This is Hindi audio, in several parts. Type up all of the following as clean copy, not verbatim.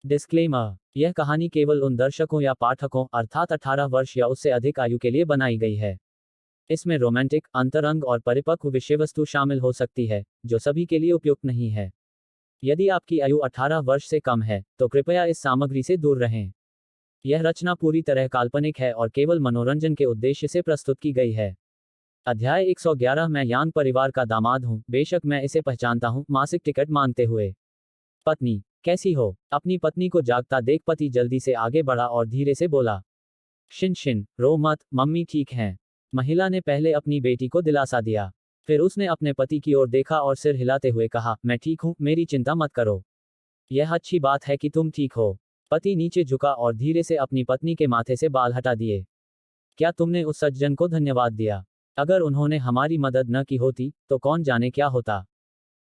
डिस्क्लेमर, यह कहानी केवल उन दर्शकों या पाठकों अर्थात 18 वर्ष या उससे अधिक आयु के लिए बनाई गई है। इसमें रोमांटिक, अंतरंग और परिपक्व विषय-वस्तु शामिल हो सकती है, जो सभी के लिए उपयुक्त नहीं है। यदि आपकी आयु 18 वर्ष से कम है, तो कृपया इस सामग्री से दूर रहें। यह रचना पूरी तरह काल्पनिक है और केवल मनोरंजन के उद्देश्य से प्रस्तुत की गई है। अध्याय 111 मैं यांग परिवार का दामाद हूँ, बेशक मैं इसे पहचानता हूँ, मासिक टिकट मांगते हुए। पत्नी, कैसी हो? अपनी पत्नी को जागता देख पति जल्दी से आगे बढ़ा और धीरे से बोला, शिन शिन, रो मत, मम्मी ठीक हैं। महिला ने पहले अपनी बेटी को दिलासा दिया। फिर उसने अपने पति की ओर देखा और सिर हिलाते हुए कहा, मैं ठीक हूँ, मेरी चिंता मत करो। यह अच्छी बात है कि तुम ठीक हो। पति नीचे झुका और धीरे से अपनी पत्नी के माथे से बाल हटा दिए। क्या तुमने उस सज्जन को धन्यवाद दिया? अगर उन्होंने हमारी मदद न की होती, तो कौन जाने क्या होता।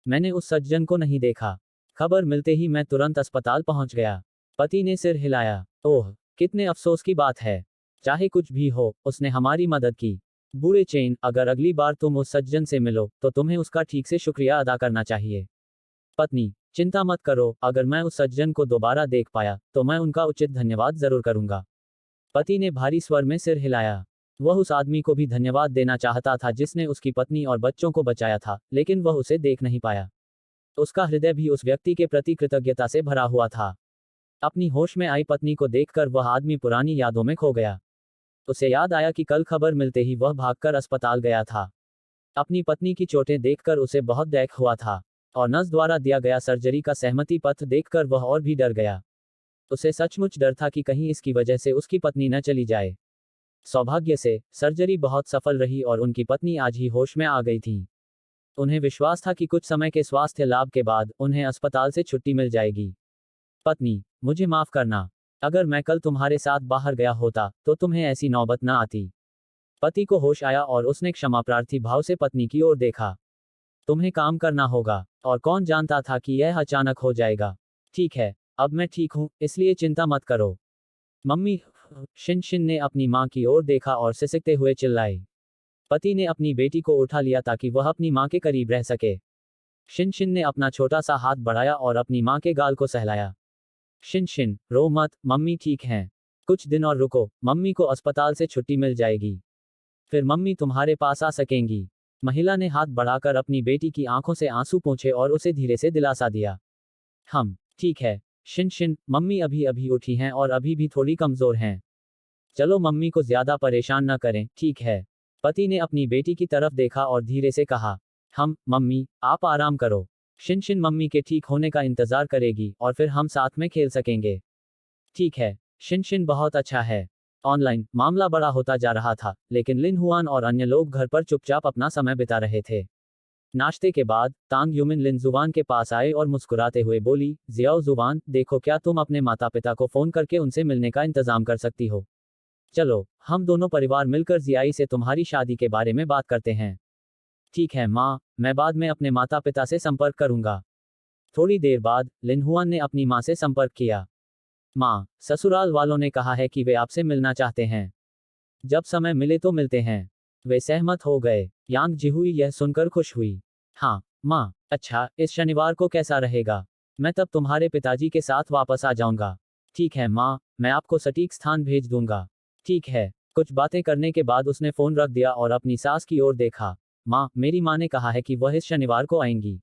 मैंने उस सज्जन को नहीं देखा। खबर मिलते ही मैं तुरंत अस्पताल पहुंच गया। पति ने सिर हिलाया। ओह, कितने अफसोस की बात है। चाहे कुछ भी हो, उसने हमारी मदद की। बूढ़े चेन, अगर अगली बार तुम उस सज्जन से मिलो, तो तुम्हें उसका ठीक से शुक्रिया अदा करना चाहिए। पत्नी, चिंता मत करो, अगर मैं उस सज्जन को दोबारा देख पाया, तो मैं उनका उचित धन्यवाद जरूर करूंगा। पति ने भारी स्वर में सिर हिलाया। वह उस आदमी को भी धन्यवाद देना चाहता था जिसने उसकी पत्नी और बच्चों को बचाया था, लेकिन वह उसे देख नहीं पाया। उसका हृदय भी उस व्यक्ति के प्रति कृतज्ञता से भरा हुआ था। अपनी होश में आई पत्नी को देखकर वह आदमी पुरानी यादों में खो गया। उसे याद आया कि कल खबर मिलते ही वह भागकर अस्पताल गया था। अपनी पत्नी की चोटें देखकर उसे बहुत दैख हुआ था, और नर्स द्वारा दिया गया सर्जरी का सहमति पत्र देखकर वह और भी डर गया। उसे सचमुच डर था कि कहीं इसकी वजह से उसकी पत्नी न चली जाए। सौभाग्य से, सर्जरी बहुत सफल रही और उनकी पत्नी आज ही होश में आ गई थी। उन्हें विश्वास था कि कुछ समय के स्वास्थ्य लाभ के बाद उन्हें अस्पताल से छुट्टी मिल जाएगी। पत्नी, मुझे माफ करना। अगर मैं कल तुम्हारे साथ बाहर गया होता, तो तुम्हें ऐसी नौबत न आती। पति को होश आया और उसने क्षमा प्रार्थी भाव से पत्नी की ओर देखा। तुम्हें काम करना होगा, और कौन जानता था कि यह अचानक हो जाएगा। ठीक है, अब मैं ठीक हूँ, इसलिए चिंता मत करो। मम्मी, शिन शिन ने अपनी माँ की ओर देखा और सिसकते हुए चिल्लाई। पति ने अपनी बेटी को उठा लिया ताकि वह अपनी माँ के करीब रह सके। शिन शिन ने अपना छोटा सा हाथ बढ़ाया और अपनी माँ के गाल को सहलाया। शिन शिन, रो मत, मम्मी ठीक हैं। कुछ दिन और रुको, मम्मी को अस्पताल से छुट्टी मिल जाएगी। फिर मम्मी तुम्हारे पास आ सकेंगी। महिला ने हाथ बढ़ाकर अपनी बेटी की आंखों से आंसू पोंछे और उसे धीरे से दिलासा दिया। ठीक है, शिन शिन, मम्मी अभी अभी उठी हैं और अभी भी थोड़ी कमजोर हैं। चलो मम्मी को ज्यादा परेशान न करें, ठीक है। पति ने अपनी बेटी की तरफ देखा और धीरे से कहा, मम्मी, आप आराम करो। शिन शिन मम्मी के ठीक होने का इंतजार करेगी और फिर हम साथ में खेल सकेंगे। ठीक है, शिन शिन बहुत अच्छा है। ऑनलाइन मामला बड़ा होता जा रहा था, लेकिन लिन हुआन और अन्य लोग घर पर चुपचाप अपना समय बिता रहे थे। नाश्ते के बाद, तांग युमिन लिन जुवान के पास आए और मुस्कुराते हुए बोली, जियाओ जुवान, देखो क्या तुम अपने माता पिता को फोन करके उनसे मिलने का इंतजाम कर सकती हो। चलो, हम दोनों परिवार मिलकर जियाई से तुम्हारी शादी के बारे में बात करते हैं। ठीक है माँ, मैं बाद में अपने माता पिता से संपर्क करूंगा। थोड़ी देर बाद, लिन हुआन ने अपनी माँ से संपर्क किया। माँ, ससुराल वालों ने कहा है कि वे आपसे मिलना चाहते हैं। जब समय मिले तो मिलते हैं। वे सहमत हो गए। यांग जिहुई यह सुनकर खुश हुई। हाँ, माँ, अच्छा, इस शनिवार को कैसा रहेगा? मैं तब तुम्हारे पिताजी के साथ वापस आ जाऊंगा। ठीक है माँ, मैं आपको सटीक स्थान भेज दूंगा। ठीक है। कुछ बातें करने के बाद उसने फोन रख दिया और अपनी सास की ओर देखा। माँ, मेरी माँ ने कहा है कि वह इस शनिवार को आएंगी।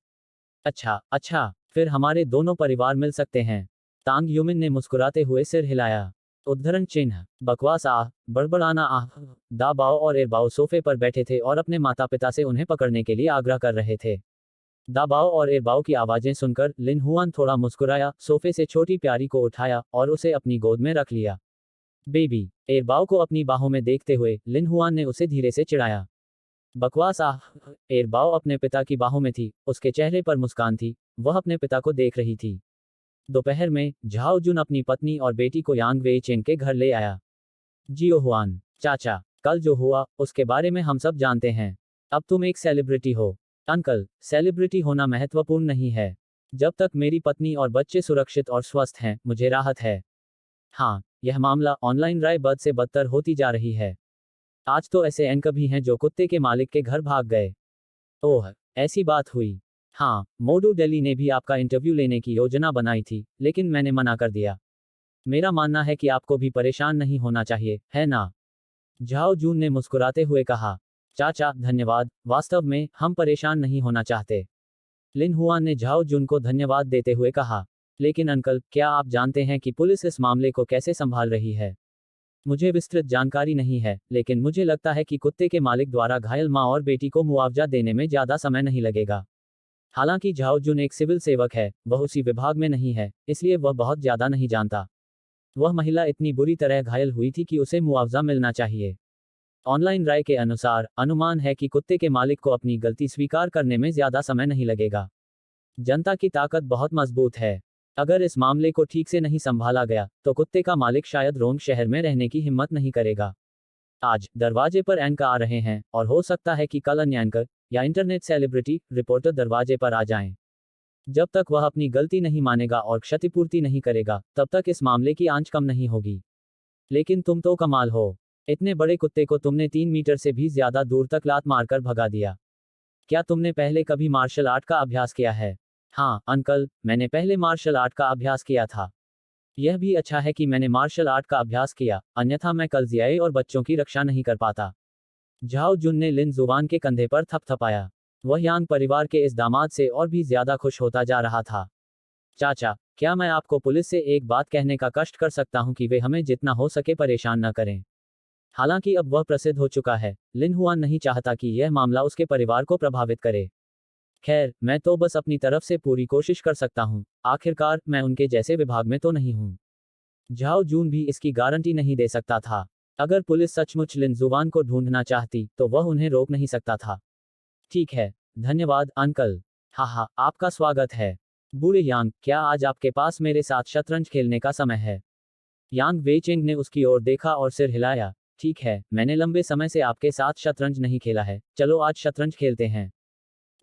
अच्छा, फिर हमारे दोनों परिवार मिल सकते हैं। तांग युमिन ने मुस्कुराते हुए सिर हिलाया। उद्धरण चिन्ह, बकवास आह, बड़बड़ाना आह। दाबाओ और एरबाओ सोफे पर बैठे थे और अपने माता पिता से उन्हें पकड़ने के लिए आग्रह कर रहे थे। दाबाओ और एरबाओ की आवाजें सुनकर लिन हुआन थोड़ा मुस्कुराया, सोफे से छोटी प्यारी को उठाया और उसे अपनी गोद में रख लिया। बेबी, एरबाओ को अपनी बाहों में देखते हुए लिन हुआन ने उसे धीरे से चिढ़ाया। बकवास आह। एरबाओ अपने पिता की बाहों में थी, उसके चेहरे पर मुस्कान थी, वह अपने पिता को देख रही थी। दोपहर में, झाओ जुन अपनी पत्नी और बेटी को यांग वेई चेन के घर ले आया। जियो हुआन, चाचा, कल जो हुआ, उसके बारे में हम सब जानते हैं। अब तुम एक सेलिब्रिटी हो। अंकल, सेलिब्रिटी होना महत्वपूर्ण नहीं है। जब तक मेरी पत्नी और बच्चे सुरक्षित और स्वस्थ हैं, मुझे राहत है। हाँ, यह मामला ऑनलाइन राय बद से बदतर होती जा रही है। आज तो ऐसे एंकर भी हैं जो कुत्ते के मालिक के घर भाग गए। ओह, ऐसी बात हुई। हाँ, मोडू दिल्ली ने भी आपका इंटरव्यू लेने की योजना बनाई थी, लेकिन मैंने मना कर दिया। मेरा मानना है कि आपको भी परेशान नहीं होना चाहिए, है ना? झाओ जून ने मुस्कुराते हुए कहा। चाचा, धन्यवाद, वास्तव में, हम परेशान नहीं होना चाहते। लिन हुआन ने झाओ जून को धन्यवाद देते हुए कहा। लेकिन अंकल, क्या आप जानते हैं कि पुलिस इस मामले को कैसे संभाल रही है? मुझे विस्तृत जानकारी नहीं है, लेकिन मुझे लगता है कि कुत्ते के मालिक द्वारा घायल माँ और बेटी को मुआवजा देने में ज्यादा समय नहीं लगेगा। हालांकि झाओ जुन एक सिविल सेवक है, वह उसी विभाग में नहीं है, इसलिए वह बहुत ज्यादा नहीं जानता। वह महिला इतनी बुरी तरह घायल हुई थी कि उसे मुआवजा मिलना चाहिए। ऑनलाइन राय के अनुसार अनुमान है कि कुत्ते के मालिक को अपनी गलती स्वीकार करने में ज्यादा समय नहीं लगेगा। जनता की ताकत बहुत मजबूत है। अगर इस मामले को ठीक से नहीं संभाला गया, तो कुत्ते का मालिक शायद रोंग शहर में रहने की हिम्मत नहीं करेगा। आज दरवाजे पर एंकर आ रहे हैं, और हो सकता है कि कल अन्य एंकर या इंटरनेट सेलिब्रिटी रिपोर्टर दरवाजे पर आ जाएं। जब तक वह अपनी गलती नहीं मानेगा और क्षतिपूर्ति नहीं करेगा, तब तक इस मामले की आंच कम नहीं होगी। लेकिन तुम तो कमाल हो। इतने बड़े कुत्ते को तुमने 3 मीटर से भी ज्यादा दूर तक लात मारकर भगा दिया। क्या तुमने पहले कभी मार्शल आर्ट का अभ्यास किया है? हाँ अंकल, मैंने पहले मार्शल आर्ट का अभ्यास किया था। यह भी अच्छा है कि मैंने मार्शल आर्ट का अभ्यास किया, अन्यथा मैं कल जियाए और बच्चों की रक्षा नहीं कर पाता। झाओ जुन ने लिन जुवान के कंधे पर थपथपाया। वह यांग परिवार के इस दामाद से और भी ज्यादा खुश होता जा रहा था। चाचा, क्या मैं आपको पुलिस से एक बात कहने का कष्ट कर सकता हूं कि वे हमें जितना हो सके परेशान न करें? हालांकि अब वह प्रसिद्ध हो चुका है, लिन हुआन नहीं चाहता कि यह मामला उसके परिवार को प्रभावित करे। खैर, मैं तो बस अपनी तरफ से पूरी कोशिश कर सकता हूं। आखिरकार, मैं उनके जैसे विभाग में तो नहीं हूं। झाओ जून भी इसकी गारंटी नहीं दे सकता था। अगर पुलिस सचमुच लिन जुवान को ढूंढना चाहती, तो वह उन्हें रोक नहीं सकता था। ठीक है, धन्यवाद अंकल। हाँ, आपका स्वागत है। बूढ़े यांग, क्या आज आपके पास मेरे साथ शतरंज खेलने का समय है? यांग वेचेंग ने उसकी ओर देखा और सिर हिलाया। ठीक है, मैंने लंबे समय से आपके साथ शतरंज नहीं खेला है, चलो आज शतरंज खेलते हैं।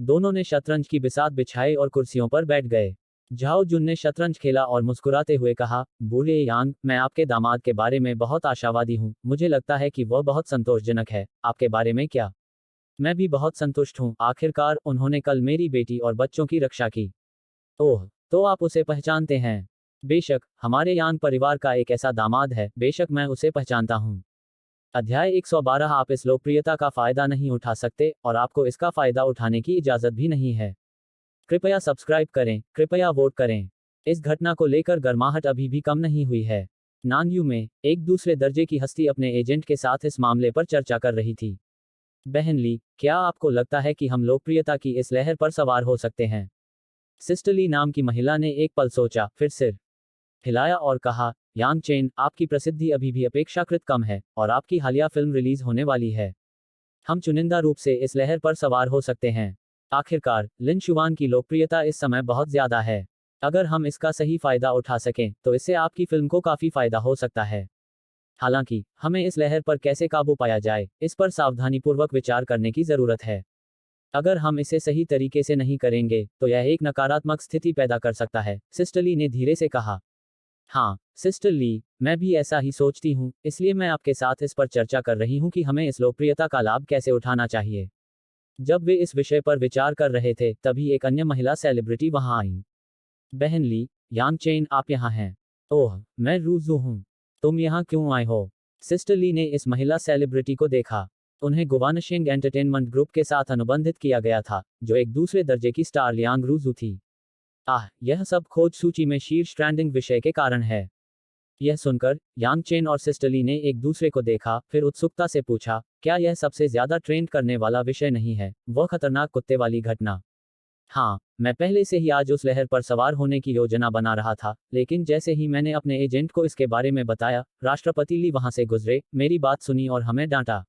दोनों ने शतरंज की बिसात बिछाई और कुर्सियों पर बैठ गए। झाओ जुन ने शतरंज खेला और मुस्कुराते हुए कहा, बूढ़े यांग, मैं आपके दामाद के बारे में बहुत आशावादी हूँ, मुझे लगता है कि वह बहुत संतोषजनक है। आपके बारे में क्या? मैं भी बहुत संतुष्ट हूँ, आखिरकार उन्होंने कल मेरी बेटी और बच्चों की रक्षा की। ओह, तो आप उसे पहचानते हैं? बेशक, हमारे यांग परिवार का एक ऐसा दामाद है, बेशक मैं उसे पहचानता हूँ। अध्याय 112। आप इस लोकप्रियता का फायदा नहीं उठा सकते, और आपको इसका फायदा उठाने की इजाजत भी नहीं है। कृपया सब्सक्राइब करें, कृपया वोट करें। इस घटना को लेकर गर्माहट अभी भी कम नहीं हुई है। नानयू में एक दूसरे दर्जे की हस्ती अपने एजेंट के साथ इस मामले पर चर्चा कर रही थी। बहन ली, क्या आपको लगता है कि हम लोकप्रियता की इस लहर पर सवार हो सकते हैं? सिस्टर ली नाम की महिला ने एक पल सोचा, फिर सिर हिलाया और कहा, यांग चेन, आपकी प्रसिद्धि अभी भी अपेक्षाकृत कम है, और आपकी हालिया फिल्म रिलीज होने वाली है। हम चुनिंदा रूप से इस लहर पर सवार हो सकते हैं। आखिरकार, लिन शुवान की लोकप्रियता इस समय बहुत ज्यादा है। अगर हम इसका सही फायदा उठा सकें, तो इससे आपकी फिल्म को काफी फायदा हो सकता है। हालांकि, हमें इस लहर पर कैसे काबू पाया जाए, इस पर सावधानीपूर्वक विचार करने की जरूरत है। अगर हम इसे सही तरीके से नहीं करेंगे, तो यह एक नकारात्मक स्थिति पैदा कर सकता है, सिस्टर ली ने धीरे से कहा। हाँ, सिस्टर ली, मैं भी ऐसा ही सोचती हूँ, इसलिए मैं आपके साथ इस पर चर्चा कर रही हूँ कि हमें इस लोकप्रियता का लाभ कैसे उठाना चाहिए। जब वे इस विषय पर विचार कर रहे थे, तभी एक अन्य महिला सेलिब्रिटी वहां आई। बहन ली, यांग चेन, आप यहाँ हैं। ओह, मैं रूजू हूँ। तुम यहाँ क्यों आए हो? सिस्टर ली ने इस महिला सेलिब्रिटी को देखा। उन्हें गुवानशिंग एंटरटेनमेंट ग्रुप के साथ अनुबंधित किया गया था, जो एक दूसरे दर्जे की स्टार लियांग रूजू थी। यह सब खोज सूची में शीर्ष ट्रेंडिंग विषय के कारण है। यह सुनकर यांग चेन और सिस्टर ली ने एक दूसरे को देखा, फिर उत्सुकता से पूछा, क्या यह सबसे ज्यादा ट्रेंड करने वाला विषय नहीं है, वह खतरनाक कुत्ते वाली घटना? हाँ, मैं पहले से ही आज उस लहर पर सवार होने की योजना बना रहा था, लेकिन जैसे ही मैंने अपने एजेंट को इसके बारे में बताया, राष्ट्रपति ली वहां से गुजरे, मेरी बात सुनी और हमें डांटा।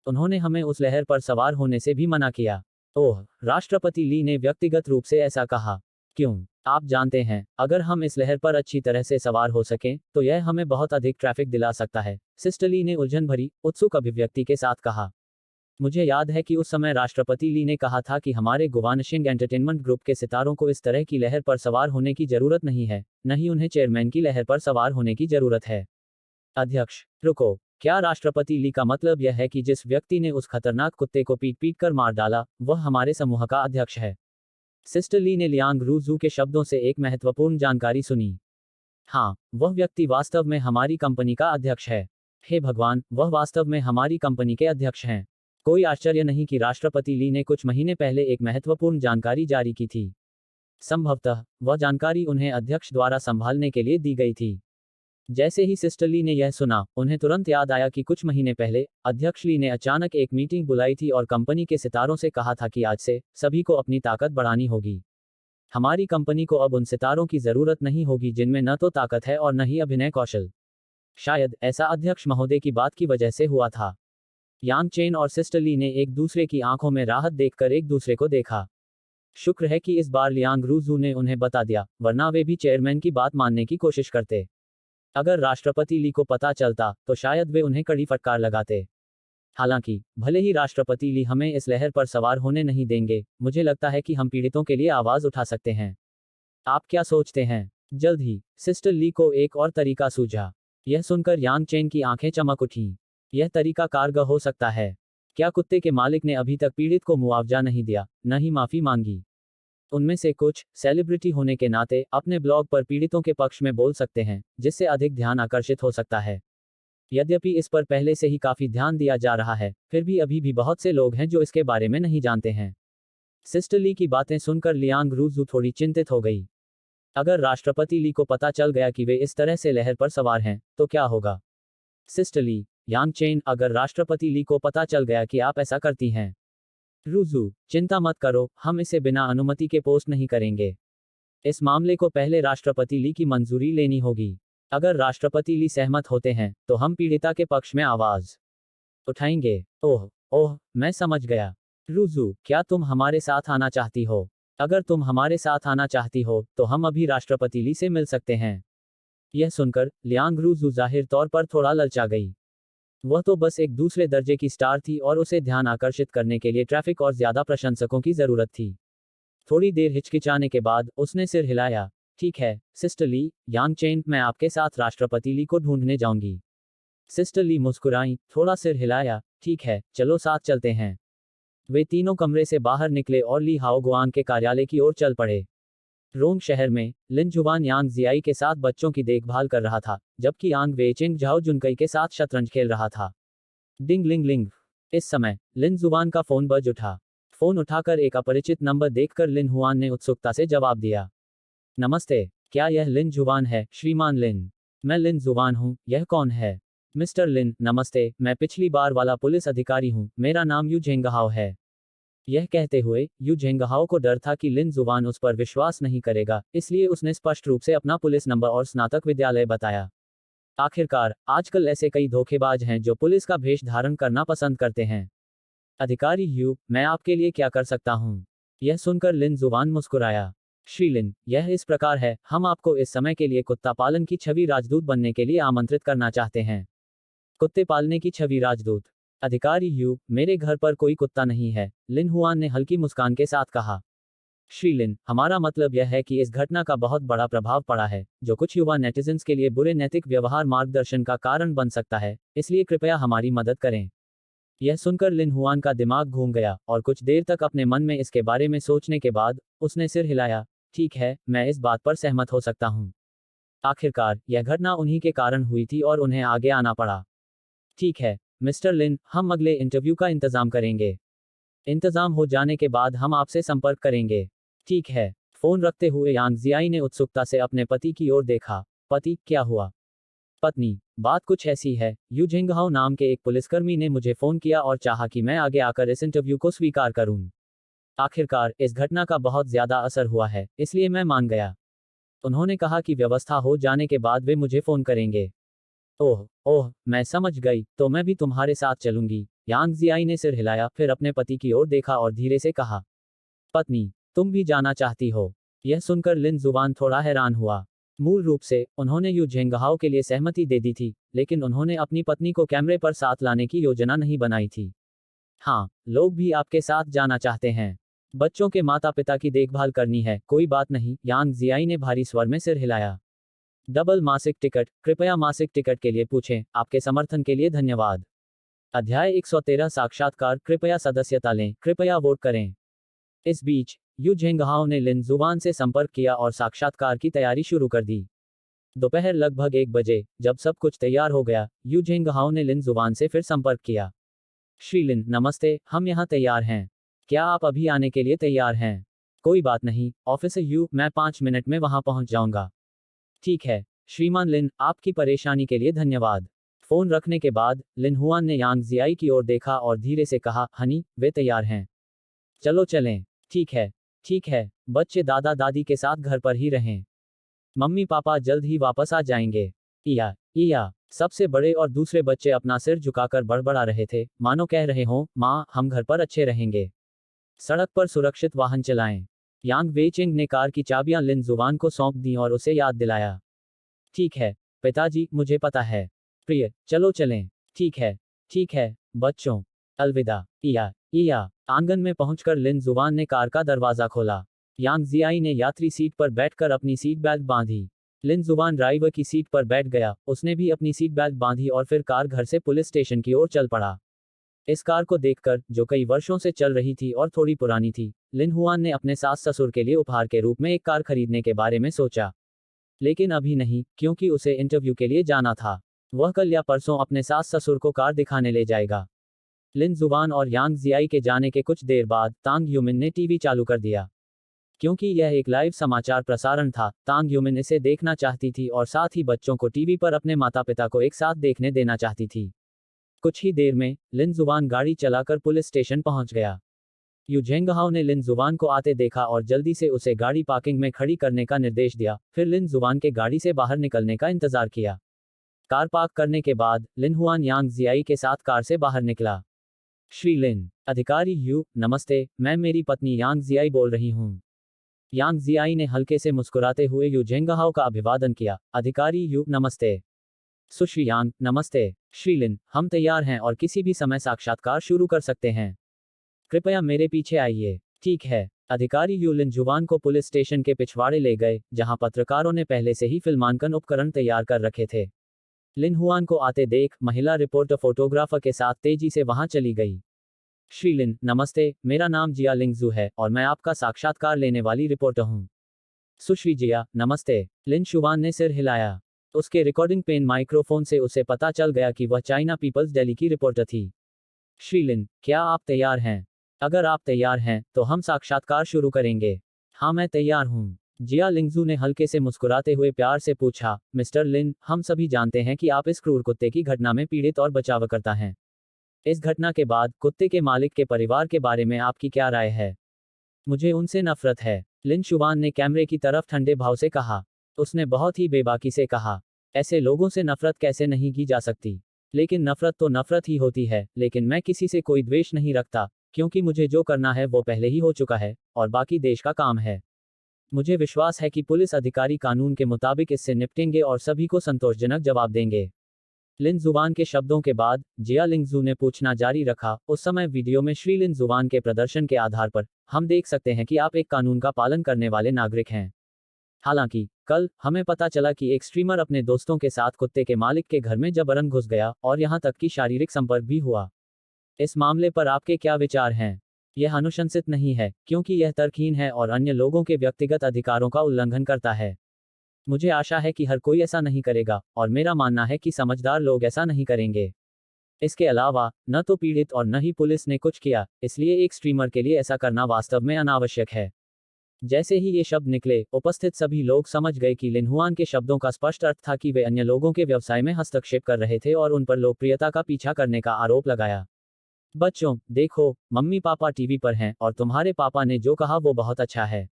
उन्होंने हमें उस लहर पर सवार होने से भी मना किया। ओह, राष्ट्रपति ली ने व्यक्तिगत रूप से ऐसा कहा? क्यों? आप जानते हैं, अगर हम इस लहर पर अच्छी तरह से सवार हो सकें, तो यह हमें बहुत अधिक ट्रैफिक दिला सकता है, सिस्टर ली ने उलझन भरी, उत्सुक अभिव्यक्ति के साथ कहा। मुझे याद है कि उस समय राष्ट्रपति ली ने कहा था कि हमारे गुवानशिंग एंटरटेनमेंट ग्रुप के सितारों को इस तरह की लहर पर सवार होने की जरूरत नहीं है, न ही उन्हें चेयरमैन की लहर पर सवार होने की जरूरत है। अध्यक्ष, रुको, क्या राष्ट्रपति ली का मतलब यह है कि जिस व्यक्ति ने उस खतरनाक कुत्ते को पीट पीट कर मार डाला, वह हमारे समूह का अध्यक्ष है? सिस्टर ली ने लियांग रूजू के शब्दों से एक महत्वपूर्ण जानकारी सुनी। हाँ, वह व्यक्ति वास्तव में हमारी कंपनी का अध्यक्ष है। हे भगवान, वह वास्तव में हमारी कंपनी के अध्यक्ष हैं। कोई आश्चर्य नहीं कि राष्ट्रपति ली ने कुछ महीने पहले एक महत्वपूर्ण जानकारी जारी की थी। संभवतः वह जानकारी उन्हें अध्यक्ष द्वारा संभालने के लिए दी गई थी। जैसे ही सिस्टर ली ने यह सुना, उन्हें तुरंत याद आया कि कुछ महीने पहले अध्यक्ष ली ने अचानक एक मीटिंग बुलाई थी और कंपनी के सितारों से कहा था कि आज से सभी को अपनी ताकत बढ़ानी होगी। हमारी कंपनी को अब उन सितारों की जरूरत नहीं होगी जिनमें न तो ताकत है और न ही अभिनय कौशल। शायद ऐसा अध्यक्ष महोदय की बात की वजह से हुआ था। यांग चेन और सिस्टर ली ने एक दूसरे की आंखों में राहत देखकर एक दूसरे को देखा। शुक्र है कि इस बार लियांग रूजू ने उन्हें बता दिया, वरना वे भी चेयरमैन की बात मानने की कोशिश करते। अगर राष्ट्रपति ली को पता चलता तो शायद वे उन्हें कड़ी फटकार लगाते। हालांकि भले ही राष्ट्रपति ली हमें इस लहर पर सवार होने नहीं देंगे, मुझे लगता है कि हम पीड़ितों के लिए आवाज उठा सकते हैं। आप क्या सोचते हैं? जल्द ही सिस्टर ली को एक और तरीका सूझा। यह सुनकर यांग चेन की आंखें चमक उठीं। यह तरीका कारगर हो सकता है। क्या कुत्ते के मालिक ने अभी तक पीड़ित को मुआवजा नहीं दिया, न ही माफी मांगी? उनमें से कुछ सेलिब्रिटी होने के नाते अपने ब्लॉग पर पीड़ितों के पक्ष में बोल सकते हैं, जिससे अधिक ध्यान आकर्षित हो सकता है। यद्यपि इस पर पहले से ही काफी ध्यान दिया जा रहा है, फिर भी अभी भी बहुत से लोग हैं जो इसके बारे में नहीं जानते हैं। सिस्टर ली की बातें सुनकर लियांग रूजू थोड़ी चिंतित हो गई। अगर राष्ट्रपति ली को पता चल गया कि वे इस तरह से लहर पर सवार हैं, तो क्या होगा? सिस्टर ली, यांग चेन, अगर राष्ट्रपति ली को पता चल गया कि आप ऐसा करती हैं। रूजू, चिंता मत करो, हम इसे बिना अनुमति के पोस्ट नहीं करेंगे। इस मामले को पहले राष्ट्रपति ली की मंजूरी लेनी होगी। अगर राष्ट्रपति ली सहमत होते हैं, तो हम पीड़िता के पक्ष में आवाज उठाएंगे। ओह ओह, मैं समझ गया। रूजू, क्या तुम हमारे साथ आना चाहती हो? अगर तुम हमारे साथ आना चाहती हो, तो हम अभी राष्ट्रपति ली से मिल सकते हैं। यह सुनकर लियांग रूजू जाहिर तौर पर थोड़ा ललचा गई। वह तो बस एक दूसरे दर्जे की स्टार थी और उसे ध्यान आकर्षित करने के लिए ट्रैफिक और ज्यादा प्रशंसकों की जरूरत थी। थोड़ी देर हिचकिचाने के बाद उसने सिर हिलाया। ठीक है, सिस्टर ली, यांग चेन, मैं आपके साथ राष्ट्रपति ली को ढूंढने जाऊंगी। सिस्टर ली मुस्कुराई, थोड़ा सिर हिलाया। ठीक है, चलो साथ चलते हैं। वे तीनों कमरे से बाहर निकले और ली हाओगुआंग के कार्यालय की ओर चल पड़े। रोंग शहर में लिन जुवान यांग जियाई के साथ बच्चों की देखभाल कर रहा था, जबकि यांग वेचिंग झाओ जुनकई के साथ शतरंज खेल रहा था। डिंग लिंग लिंग। इस समय लिन जुवान का फोन बज उठा। फोन उठाकर एक अपरिचित नंबर देखकर लिन हुआन ने उत्सुकता से जवाब दिया। नमस्ते, क्या यह लिन जुवान है, श्रीमान लिन? मैं लिन जुवान हूँ, यह कौन है? मिस्टर लिन, नमस्ते, मैं पिछली बार वाला पुलिस अधिकारी हूँ, मेरा नाम यू झेंगहाओ है। यह कहते हुए यू झेंगहाओ को डर था कि लिन जुवान उस पर विश्वास नहीं करेगा, इसलिए उसने स्पष्ट रूप से अपना पुलिस नंबर और स्नातक विद्यालय बताया। आखिरकार, आजकल ऐसे कई धोखेबाज हैं जो पुलिस का भेष धारण करना पसंद करते हैं। अधिकारी यू, मैं आपके लिए क्या कर सकता हूँ? यह सुनकर लिन जुवान मुस्कुराया। श्री लिन, यह इस प्रकार है, हम आपको इस समय के लिए कुत्ता पालन की छवि राजदूत बनने के लिए आमंत्रित करना चाहते हैं। कुत्ते पालने की छवि राजदूत? अधिकारी यू, मेरे घर पर कोई कुत्ता नहीं है, लिन हुआन ने हल्की मुस्कान के साथ कहा। श्री लिन, हमारा मतलब यह है कि इस घटना का बहुत बड़ा प्रभाव पड़ा है, जो कुछ युवा नेटिजन्स के लिए बुरे नैतिक व्यवहार मार्गदर्शन का कारण बन सकता है, इसलिए कृपया हमारी मदद करें। यह सुनकर लिन हुआन का दिमाग घूम गया और कुछ देर तक अपने मन में इसके बारे में सोचने के बाद उसने सिर हिलाया। ठीक है, मैं इस बात पर सहमत हो सकता हूँ। आखिरकार यह घटना उन्हीं के कारण हुई थी और उन्हें आगे आना पड़ा। ठीक है मिस्टर लिन, हम अगले इंटरव्यू का इंतजाम करेंगे। इंतजाम हो जाने के बाद हम आपसे संपर्क करेंगे। ठीक है। फोन रखते हुए यांग जियाई ने उत्सुकता से अपने पति की ओर देखा। पति, क्या हुआ? पत्नी, बात कुछ ऐसी है, यू झेंगहाओ नाम के एक पुलिसकर्मी ने मुझे फोन किया और चाहा कि मैं आगे आकर इस इंटरव्यू को स्वीकार करूं। आखिरकार इस घटना का बहुत ज्यादा असर हुआ है, इसलिए मैं मान गया। उन्होंने कहा कि व्यवस्था हो जाने के बाद वे मुझे फोन करेंगे। ओह ओह, मैं समझ गई, तो मैं भी तुम्हारे साथ चलूंगी। यांग जियाई ने सिर हिलाया, फिर अपने पति की ओर देखा और धीरे से कहा, पत्नी, तुम भी जाना चाहती हो? यह सुनकर लिन जुबान थोड़ा हैरान हुआ। मूल रूप से उन्होंने यू झेंगहाओ के लिए सहमति दे दी थी, लेकिन उन्होंने अपनी पत्नी को कैमरे पर साथ लाने की योजना नहीं बनाई थी। हाँ, लोग भी आपके साथ जाना चाहते हैं। बच्चों के माता पिता की देखभाल करनी है, कोई बात नहीं। यांग जियाई ने भारी स्वर में सिर हिलाया। डबल मासिक टिकट, कृपया मासिक टिकट के लिए पूछें। आपके समर्थन के लिए धन्यवाद। अध्याय 113 साक्षात्कार, कृपया सदस्यता लें, कृपया वोट करें। इस बीच यू झेंगहाओ ने लिन जुवान से संपर्क किया और साक्षात्कार की तैयारी शुरू कर दी। दोपहर लगभग 1 बजे, जब सब कुछ तैयार हो गया, यू झेंगहाओ ने लिन जुवान से फिर संपर्क किया। श्री लिन, नमस्ते, हम यहाँ तैयार हैं। क्या आप अभी आने के लिए तैयार हैं? कोई बात नहीं, ऑफिसर यू, मैं 5 मिनट में वहाँ पहुँच जाऊँगा। ठीक है, श्रीमान लिन, आपकी परेशानी के लिए धन्यवाद। फोन रखने के बाद, लिन हुआन ने यांग जियाई की ओर देखा और धीरे से कहा, हनी, वे तैयार हैं। चलो चलें। ठीक है, बच्चे दादा दादी के साथ घर पर ही रहें। मम्मी पापा जल्द ही वापस आ जाएंगे। इया, सबसे बड़े और दूसरे बच्चे अपना सिर झुकाकर बड़बड़ा रहे थे, मानो कह रहे हों, माँ, हम घर पर अच्छे रहेंगे। सड़क पर सुरक्षित वाहन चलाएं। यांग वेचिंग ने कार की चाबियां लिन जुवान को सौंप दी और उसे याद दिलाया। ठीक है, पिताजी, मुझे पता है। प्रिय, चलो चलें। ठीक है, बच्चों, अलविदा। इया, आंगन में पहुंचकर लिन जुवान ने कार का दरवाजा खोला। यांग जियाई ने यात्री सीट पर बैठकर अपनी सीट बेल्ट बांधी। लिन जुवान ड्राइवर की सीट पर बैठ गया, उसने भी अपनी सीट बेल्ट बांधी और फिर कार घर से पुलिस स्टेशन की ओर चल पड़ा। इस कार को देखकर, जो कई वर्षों से चल रही थी और थोड़ी पुरानी थी, लिन हुआन ने अपने सास ससुर के लिए उपहार के रूप में एक कार खरीदने के बारे में सोचा। लेकिन अभी नहीं, क्योंकि उसे इंटरव्यू के लिए जाना था। वह कल या परसों अपने सास ससुर को कार दिखाने ले जाएगा। लिन जुवान और यांग जियाई के जाने के कुछ देर बाद, तांग यूमिन ने टीवी चालू कर दिया। क्योंकि यह एक लाइव समाचार प्रसारण था, तांग यूमिन इसे देखना चाहती थी और साथ ही बच्चों को टीवी पर अपने माता पिता को एक साथ देखने देना चाहती थी। कुछ ही देर में, लिन जुवान गाड़ी चलाकर पुलिस स्टेशन पहुंच गया। यू झेंगहाओ ने लिन जुवान को आते देखा और जल्दी से उसे गाड़ी पार्किंग में खड़ी करने का निर्देश दिया, फिर लिन जुवान के गाड़ी से बाहर निकलने का इंतजार किया। कार पार्क करने के बाद, लिन हुआन यांग जियाई के साथ कार से बाहर निकला। श्री लिन, अधिकारी यू, नमस्ते, मैं मेरी पत्नी यांग जियाई बोल रही हूँ। यांग जियाई ने हल्के से मुस्कुराते हुए यू झेंगहाओ का अभिवादन किया। अधिकारी यू, नमस्ते। सुश्री यांग, नमस्ते। श्री लिन, हम तैयार हैं और किसी भी समय साक्षात्कार शुरू कर सकते हैं। कृपया मेरे पीछे आइए। ठीक है। अधिकारी यू लिन जुवान को पुलिस स्टेशन के पिछवाड़े ले गए, जहां पत्रकारों ने पहले से ही फिल्मांकन उपकरण तैयार कर रखे थे। लिन हुआन को आते देख, महिला रिपोर्टर फोटोग्राफर के साथ तेजी से वहां चली गई। श्री लिन, नमस्ते, मेरा नाम जिया लिंगजू है और मैं आपका साक्षात्कार लेने वाली रिपोर्टर हूं। सुश्री जिया, नमस्ते। लिन शुवान ने सिर हिलाया। उसके रिकॉर्डिंग पेन माइक्रोफोन से उसे पता चल गया कि वह चाइना पीपल्स डेली की रिपोर्टर थी। श्री लिन, क्या आप तैयार हैं? अगर आप तैयार हैं, तो हम साक्षात्कार शुरू करेंगे। हाँ, मैं तैयार हूँ। जिया लिंगजू ने हल्के से मुस्कुराते हुए प्यार से पूछा, मिस्टर लिन, हम सभी जानते हैं कि आप इस क्रूर कुत्ते की घटना में पीड़ित और बचावकर्ता हैं। इस घटना के बाद, कुत्ते के मालिक के परिवार के बारे में आपकी क्या राय है? मुझे उनसे नफरत है, लिन शुवान ने कैमरे की तरफ ठंडे भाव से कहा। उसने बहुत ही बेबाकी से कहा, ऐसे लोगों से नफरत कैसे नहीं की जा सकती? लेकिन नफरत तो नफरत ही होती है, लेकिन मैं किसी से कोई द्वेष नहीं रखता, क्योंकि मुझे जो करना है वो पहले ही हो चुका है, और बाकी देश का काम है। मुझे विश्वास है कि पुलिस अधिकारी कानून के मुताबिक इससे निपटेंगे और सभी को संतोषजनक जवाब देंगे। लिन जुवान के शब्दों के बाद, जिया लिंगजू ने पूछना जारी रखा, उस समय वीडियो में श्री लिन जुवान के प्रदर्शन के आधार पर, हम देख सकते हैं कि आप एक कानून का पालन करने वाले नागरिक हैं। हालांकि, कल, हमें पता चला कि एक स्ट्रीमर अपने दोस्तों के साथ कुत्ते के मालिक के घर में जबरन घुस गया, और यहां तक कि शारीरिक संपर्क भी हुआ। इस मामले पर आपके क्या विचार हैं? यह अनुशंसित नहीं है, क्योंकि यह तर्कहीन है और अन्य लोगों के व्यक्तिगत अधिकारों का उल्लंघन करता है। मुझे आशा है कि हर कोई ऐसा नहीं करेगा, और मेरा मानना है कि समझदार लोग ऐसा नहीं करेंगे। इसके अलावा, न तो पीड़ित और न ही पुलिस ने कुछ किया, इसलिए एक स्ट्रीमर के लिए ऐसा करना वास्तव में अनावश्यक है। जैसे ही ये शब्द निकले, उपस्थित सभी लोग समझ गए कि लिन हुआन के शब्दों का स्पष्ट अर्थ था कि वे अन्य लोगों के व्यवसाय में हस्तक्षेप कर रहे थे और उन पर लोकप्रियता का पीछा करने का आरोप लगाया। बच्चों, देखो, मम्मी पापा टीवी पर हैं और तुम्हारे पापा ने जो कहा वो बहुत अच्छा है।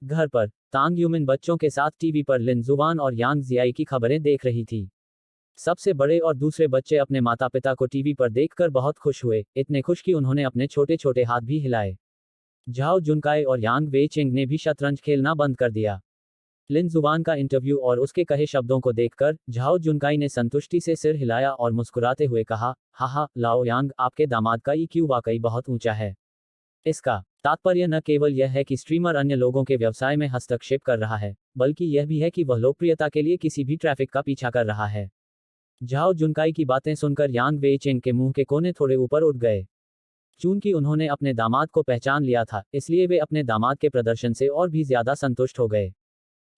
घर पर, तांग यूमिन बच्चों के साथ टीवी पर लिन जुवान और यांग जियाई की खबरें देख रही थी। सबसे बड़े और दूसरे बच्चे अपने माता पिता को टीवी पर देखकर बहुत खुश हुए, इतने खुश कि उन्होंने अपने छोटे छोटे हाथ भी हिलाए। झाओ जुनकाई और यांग वेचिंग ने भी शतरंज खेलना बंद कर दिया। लिन जुवान का इंटरव्यू और उसके कहे शब्दों को देखकर, झाओ जुनकाई ने संतुष्टि से सिर हिलाया और मुस्कुराते हुए कहा, हाहा, लाओ यांग, आपके दामाद का ईक्यू वाकई बहुत ऊंचा है। इसका तात्पर्य न केवल यह है कि स्ट्रीमर अन्य लोगों के व्यवसाय में हस्तक्षेप कर रहा है, बल्कि यह भी है कि वह लोकप्रियता के लिए किसी भी ट्रैफिक का पीछा कर रहा है। झाओ जुनकाई की बातें सुनकर यांग वेचिंग के मुंह के कोने थोड़े ऊपर उठ गए। चूंकि उन्होंने अपने दामाद को पहचान लिया था, इसलिए वे अपने दामाद के प्रदर्शन से और भी ज्यादा संतुष्ट हो गए।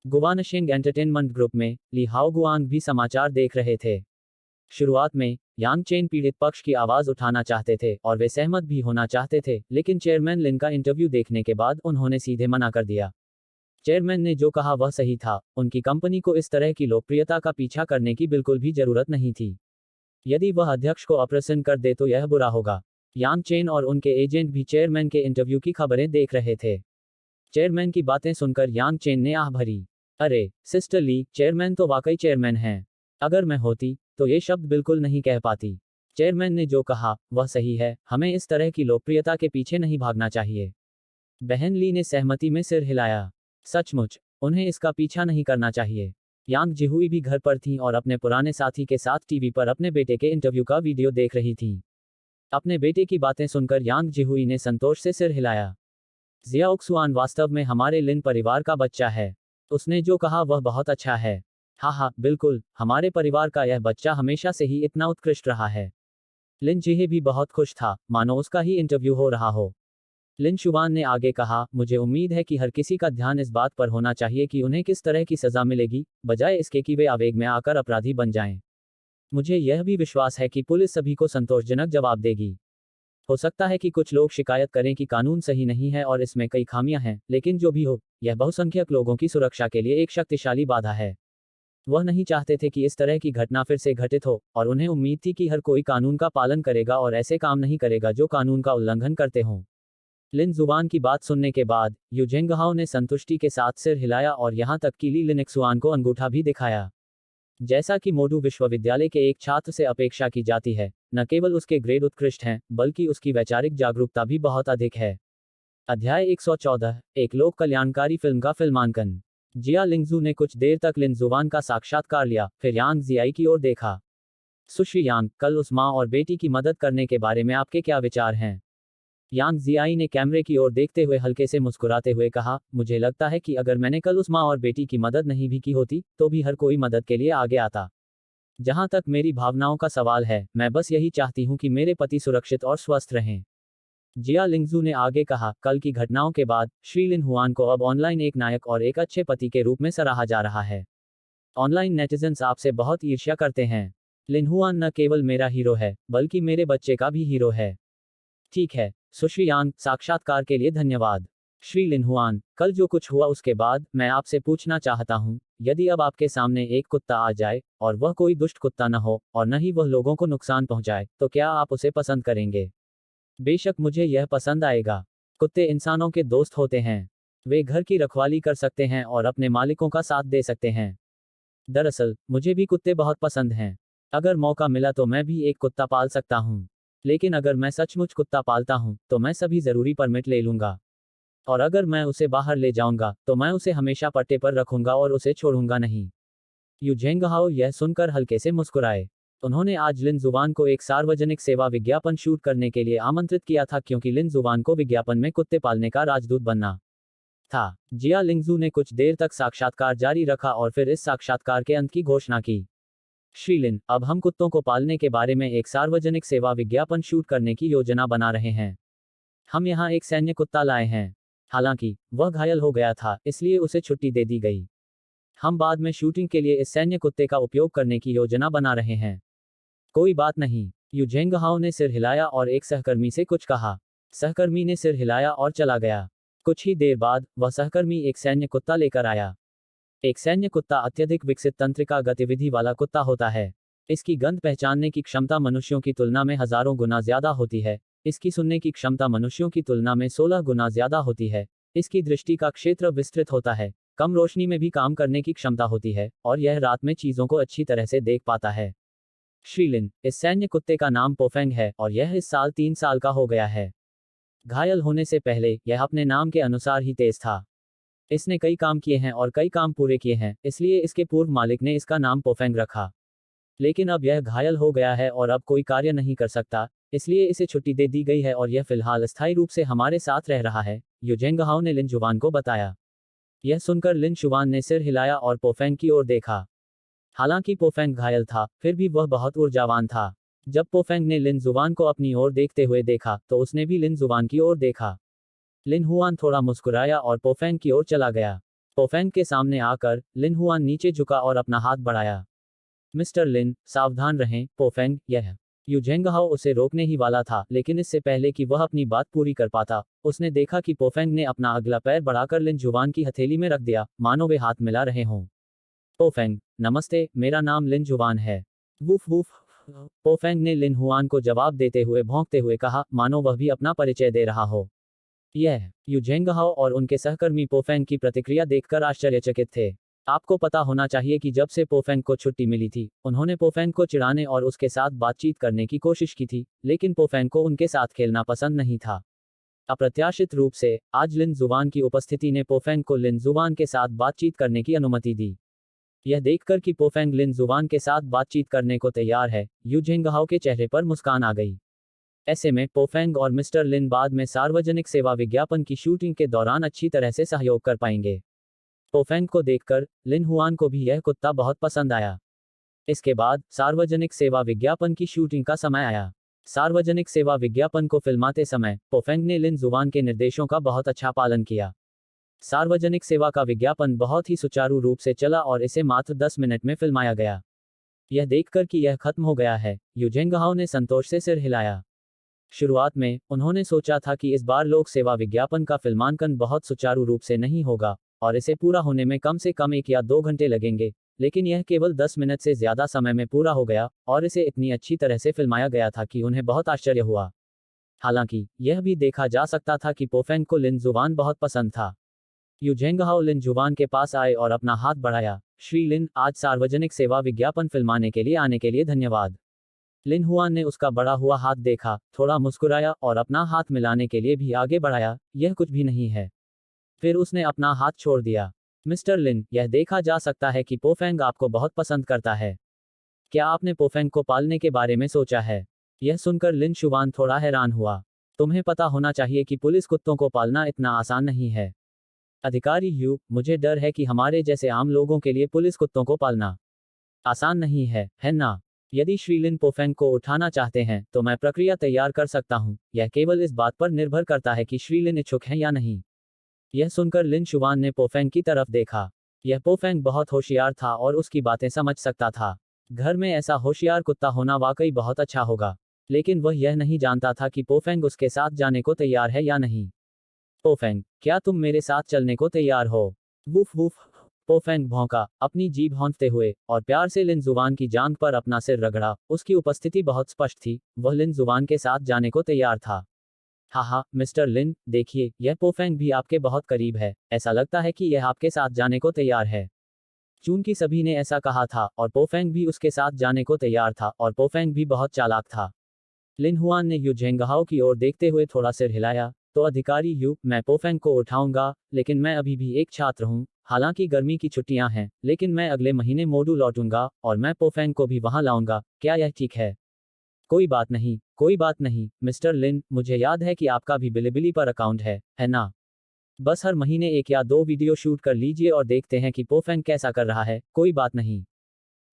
गुवानशिंग एंटरटेनमेंट ग्रुप में ली हाओगुआंग भी समाचार देख रहे थे। शुरुआत में यांग चेन पीड़ित पक्ष की आवाज उठाना चाहते थे और वे सहमत भी होना चाहते थे, लेकिन चेयरमैन लिन का इंटरव्यू देखने के बाद उन्होंने सीधे मना कर दिया। चेयरमैन ने जो कहा वह सही था, उनकी कंपनी को इस तरह की लोकप्रियता का पीछा करने की बिल्कुल भी जरूरत नहीं थी। यदि वह अध्यक्ष को अप्रसन्न कर दे तो यह बुरा होगा। यांग चेन और उनके एजेंट भी चेयरमैन के इंटरव्यू की खबरें देख रहे थे। चेयरमैन की बातें सुनकर यांग चेन ने आह भरी। अरे सिस्टर ली, चेयरमैन तो वाकई चेयरमैन हैं। अगर मैं होती तो ये शब्द बिल्कुल नहीं कह पाती। चेयरमैन ने जो कहा वह सही है, हमें इस तरह की लोकप्रियता के पीछे नहीं भागना चाहिए। बहन ली ने सहमति में सिर हिलाया। सचमुच उन्हें इसका पीछा नहीं करना चाहिए। यांग जिहुई भी घर पर थीं और अपने पुराने साथी के साथ टीवी पर अपने बेटे के इंटरव्यू का वीडियो देख रही थीं। अपने बेटे की बातें सुनकर यांग जिहुई ने संतोष से सिर हिलाया। जियाओक्सुआन वास्तव में हमारे लिन परिवार का बच्चा है। उसने जो कहा वह बहुत अच्छा है। हाँ हाँ बिल्कुल, हमारे परिवार का यह बच्चा हमेशा से ही इतना उत्कृष्ट रहा है। लिन जिहे भी बहुत खुश था, मानो उसका ही इंटरव्यू हो रहा हो। लिन शुवान ने आगे कहा, मुझे उम्मीद है कि हर किसी का ध्यान इस बात पर होना चाहिए कि उन्हें किस तरह की सजा मिलेगी, बजाय इसके कि वे आवेग में आकर अपराधी बन जाएं। मुझे यह भी विश्वास है कि पुलिस सभी को संतोषजनक जवाब देगी। हो सकता है कि कुछ लोग शिकायत करें कि कानून सही नहीं है और इसमें कई खामियां हैं, लेकिन जो भी हो, यह बहुसंख्यक लोगों की सुरक्षा के लिए एक शक्तिशाली बाधा है। वह नहीं चाहते थे कि इस तरह की घटना फिर से घटित हो, और उन्हें उम्मीद थी कि हर कोई कानून का पालन करेगा और ऐसे काम नहीं करेगा जो कानून का उल्लंघन करते हों। लिन जुबान की बात सुनने के बाद यू जेंगहाओ ने संतुष्टि के साथ सिर हिलाया और यहां तक कि ली लिनेक्सुआन को अंगूठा भी दिखाया। जैसा कि मोडू विश्वविद्यालय के एक छात्र से अपेक्षा की जाती है, न केवल उसके ग्रेड उत्कृष्ट हैं, बल्कि उसकी वैचारिक जागरूकता भी बहुत अधिक है। अध्याय 114, एक लोक कल्याणकारी फिल्म का फिल्मांकन। जिया लिंगजू ने कुछ देर तक लिन जुबान का साक्षात्कार लिया, फिर यांग जियाई की ओर देखा। सुश्री यांग, कल उस माँ और बेटी की मदद करने के बारे में आपके क्या विचार हैं? यांग जियाई ने कैमरे की ओर देखते हुए हल्के से मुस्कुराते हुए कहा, मुझे लगता है कि अगर मैंने कल उस माँ और बेटी की मदद नहीं भी की होती, तो भी हर कोई मदद के लिए आगे आता। जहां तक मेरी भावनाओं का सवाल है, मैं बस यही चाहती हूं कि मेरे पति सुरक्षित और स्वस्थ रहें। जिया लिंगजू ने आगे कहा, कल की घटनाओं के बाद श्री लिन हुआन को अब ऑनलाइन एक नायक और एक अच्छे पति के रूप में सराहा जा रहा है। ऑनलाइन नेटिजन्स आपसे बहुत ईर्ष्या करते हैं। लिन हुआन न केवल मेरा हीरो है, बल्कि मेरे बच्चे का भी हीरो है। ठीक है सुश्री यांग, साक्षात्कार के लिए धन्यवाद। श्री लिन हुआन, कल जो कुछ हुआ उसके बाद मैं आपसे पूछना चाहता हूं, यदि अब आपके सामने एक कुत्ता आ जाए, और वह कोई दुष्ट कुत्ता न हो, और न ही वह लोगों को नुकसान पहुंचाए, तो क्या आप उसे पसंद करेंगे? बेशक मुझे यह पसंद आएगा। कुत्ते इंसानों के दोस्त होते हैं। वे घर की रखवाली कर सकते हैं और अपने मालिकों का साथ दे सकते हैं। दरअसल मुझे भी कुत्ते बहुत पसंद हैं। अगर मौका मिला तो मैं भी एक कुत्ता पाल सकता हूँ। लेकिन अगर मैं सचमुच कुत्ता पालता हूँ, तो मैं सभी जरूरी परमिट ले लूंगा। और अगर मैं उसे बाहर ले जाऊंगा, तो मैं उसे हमेशा पट्टे पर रखूंगा और उसे छोड़ूंगा नहीं। यू जेंगहाओ यह सुनकर हल्के से मुस्कुराए। उन्होंने आज लिन जुबान को एक सार्वजनिक सेवा विज्ञापन शूट करने के लिए आमंत्रित किया था, क्योंकि लिन जुबान को विज्ञापन में कुत्ते पालने का राजदूत बनना था। जिया लिंगजू ने कुछ देर तक साक्षात्कार जारी रखा और फिर इस साक्षात्कार के अंत की घोषणा की। श्री लिन, अब हम कुत्तों को पालने के बारे में एक सार्वजनिक सेवा विज्ञापन शूट करने की योजना बना रहे हैं। हम यहाँ एक सैन्य कुत्ता लाए हैं। हालांकि वह घायल हो गया था, इसलिए उसे छुट्टी दे दी गई। हम बाद में शूटिंग के लिए इस सैन्य कुत्ते का उपयोग करने की योजना बना रहे हैं। कोई बात नहीं। यू जेंगहाओ ने सिर हिलाया और एक सहकर्मी से कुछ कहा। सहकर्मी ने सिर हिलाया और चला गया। कुछ ही देर बाद वह सहकर्मी एक सैन्य कुत्ता लेकर आया। एक सैन्य कुत्ता अत्यधिक विकसित तंत्रिका गतिविधि वाला कुत्ता होता है। इसकी गंध पहचानने की क्षमता मनुष्यों की तुलना में हजारों गुना ज्यादा होती है। इसकी सुनने की क्षमता मनुष्यों की तुलना में 16 गुना ज्यादा होती है। इसकी दृष्टि का क्षेत्र विस्तृत होता है, कम रोशनी में भी काम करने की क्षमता होती है, और यह रात में चीजों को अच्छी तरह से देख पाता है। श्री लिन, इस सैन्य कुत्ते का नाम पोफेंग है और यह इस साल 3 साल का हो गया है। घायल होने से पहले यह अपने नाम के अनुसार ही तेज था। इसने कई काम किए हैं और कई काम पूरे किए हैं, इसलिए इसके पूर्व मालिक ने इसका नाम पोफेंग रखा। लेकिन अब यह घायल हो गया है और अब कोई कार्य नहीं कर सकता, इसलिए इसे छुट्टी दे दी गई है और यह फिलहाल अस्थायी रूप से हमारे साथ रह रहा है, यू जेंगहाओ ने लिन जुबान को बताया। यह सुनकर लिन शुवान ने सिर हिलाया और पोफेंग की ओर देखा। हालांकि पोफेंग घायल था, फिर भी वह बहुत ऊर्जावान था। जब पोफेंग ने लिन जुवान को अपनी ओर देखते हुए देखा तो उसने भी लिन जुवान की ओर देखा। लिन हुआन थोड़ा मुस्कुराया और पोफेंग की ओर चला गया। पोफेंग के सामने आकर लिन हुआन नीचे झुका और अपना हाथ बढ़ाया। मिस्टर लिन, सावधान रहें, पोफेंग, यह। यू झेंगहाओ उसे रोकने ही वाला था, लेकिन इससे पहले कि वह अपनी बात पूरी कर पाता, उसने देखा कि पोफेंग ने अपना अगला पैर बढ़ाकर लिन जुवान की हथेली में रख दिया, मानो वे हाथ मिला रहे हों। पोफेंग, नमस्ते, मेरा नाम लिन जुवान है। Woof woof. पोफेंग ने लिन हुआन को जवाब देते हुए भौंकते हुए कहा, मानो वह भी अपना परिचय दे रहा हो। यह। यू झेंगहाओ और उनके सहकर्मी पोफेंग की प्रतिक्रिया देखकर आश्चर्यचकित थे। आपको पता होना चाहिए कि जब से पोफेंग को छुट्टी मिली थी, उन्होंने पोफेंग को चिढ़ाने और उसके साथ बातचीत करने की कोशिश की थी, लेकिन पोफेंग को उनके साथ खेलना पसंद नहीं था। अप्रत्याशित रूप से, आज लिन जुवान की उपस्थिति ने पोफेंग को लिन जुवान के साथ बातचीत करने की अनुमति दी। यह देखकर कि पोफेंग लिन जुवान के साथ बातचीत करने को तैयार है, यू झेंगहाओ के चेहरे पर मुस्कान आ गई। ऐसे में पोफेंग और मिस्टर लिन बाद में सार्वजनिक सेवा विज्ञापन की शूटिंग के दौरान अच्छी तरह से सहयोग कर पाएंगे। पोफेंग को देखकर लिन हुआन को भी यह कुत्ता बहुत पसंद आया। इसके बाद सार्वजनिक सेवा विज्ञापन की शूटिंग का समय आया। सार्वजनिक सेवा विज्ञापन को फिल्माते समय पोफेंग ने लिन जुवान के निर्देशों का बहुत अच्छा पालन किया। सार्वजनिक सेवा का विज्ञापन बहुत ही सुचारू रूप से चला और इसे मात्र 10 मिनट में फिल्माया गया। यह देखकर कि यह खत्म हो गया है, यू झेंगहाओ ने संतोष से सिर हिलाया। शुरुआत में उन्होंने सोचा था कि इस बार लोक सेवा विज्ञापन का फिल्मांकन बहुत सुचारू रूप से नहीं होगा और इसे पूरा होने में कम से कम 1 या 2 घंटे लगेंगे, लेकिन यह केवल 10 मिनट से ज्यादा समय में पूरा हो गया और इसे इतनी अच्छी तरह से फिल्माया गया था कि उन्हें बहुत आश्चर्य हुआ। हालांकि यह भी देखा जा सकता था कि पोफेंग को लिन जुवान बहुत पसंद था। यू झेंगहाओ लिन जुवान के पास आए और अपना हाथ बढ़ाया। श्री लिन, आज सार्वजनिक सेवा विज्ञापन फिल्माने के लिए आने के लिए धन्यवाद। लिन हुआन ने उसका बढ़ा हुआ हाथ देखा, थोड़ा मुस्कुराया और अपना हाथ मिलाने के लिए भी आगे बढ़ाया, यह कुछ भी नहीं है। फिर उसने अपना हाथ छोड़ दिया। मिस्टर लिन, यह देखा जा सकता है कि पोफेंग आपको बहुत पसंद करता है। क्या आपने पोफेंग को पालने के बारे में सोचा है? यह सुनकर लिन शुवान थोड़ा हैरान हुआ। तुम्हें पता होना चाहिए कि पुलिस कुत्तों को पालना इतना आसान नहीं है। अधिकारी ह्यू, मुझे डर है कि हमारे जैसे आम लोगों के लिए पुलिस कुत्तों को पालना आसान नहीं है ना? यदि श्री लिन पोफेंग को उठाना चाहते हैं तो मैं प्रक्रिया तैयार कर सकता हूं, यह केवल इस बात पर निर्भर करता है कि श्री लिन इच्छुक हैं या नहीं। यह सुनकर लिन शुवान ने पोफेंग की तरफ देखा। यह पोफेंग बहुत होशियार था और उसकी बातें समझ सकता था। घर में ऐसा होशियार कुत्ता होना वाकई बहुत अच्छा होगा, लेकिन वह यह नहीं जानता था कि पोफेंग उसके साथ जाने को तैयार है या नहीं। पोफेंग, क्या तुम मेरे साथ चलने को तैयार हो? Woof woof. पोफेंग भौंका, अपनी जीभ हौंकते हुए, और प्यार से लिन जुवान की जांघ पर अपना सिर रगड़ा। उसकी उपस्थिति बहुत स्पष्ट थी, वह लिन जुवान के साथ जाने को तैयार था। हाँ, मिस्टर लिन, देखिए, यह पोफेंग भी आपके बहुत करीब है, ऐसा लगता है कि यह आपके साथ जाने को तैयार है। चूंकि सभी ने ऐसा कहा था और पोफेंग भी उसके साथ जाने को तैयार था और पोफेंग भी बहुत चालाक था। लिन हुआन ने यू झेंगहाओ की ओर देखते हुए थोड़ा सिर हिलाया। तो अधिकारी यू, मैं पोफेंग को उठाऊंगा, लेकिन मैं अभी भी एक छात्र हूं। हालांकि गर्मी की छुट्टियां हैं, लेकिन मैं अगले महीने मोडू लौटूंगा और मैं पोफेंग को भी वहां लाऊंगा। क्या यह ठीक है? कोई बात नहीं, मिस्टर लिन, मुझे याद है कि आपका भी बिलिबिली पर अकाउंट है ना? बस हर महीने 1 या 2 वीडियो शूट कर लीजिए और देखते हैं कि पोफेंग कैसा कर रहा है। कोई बात नहीं।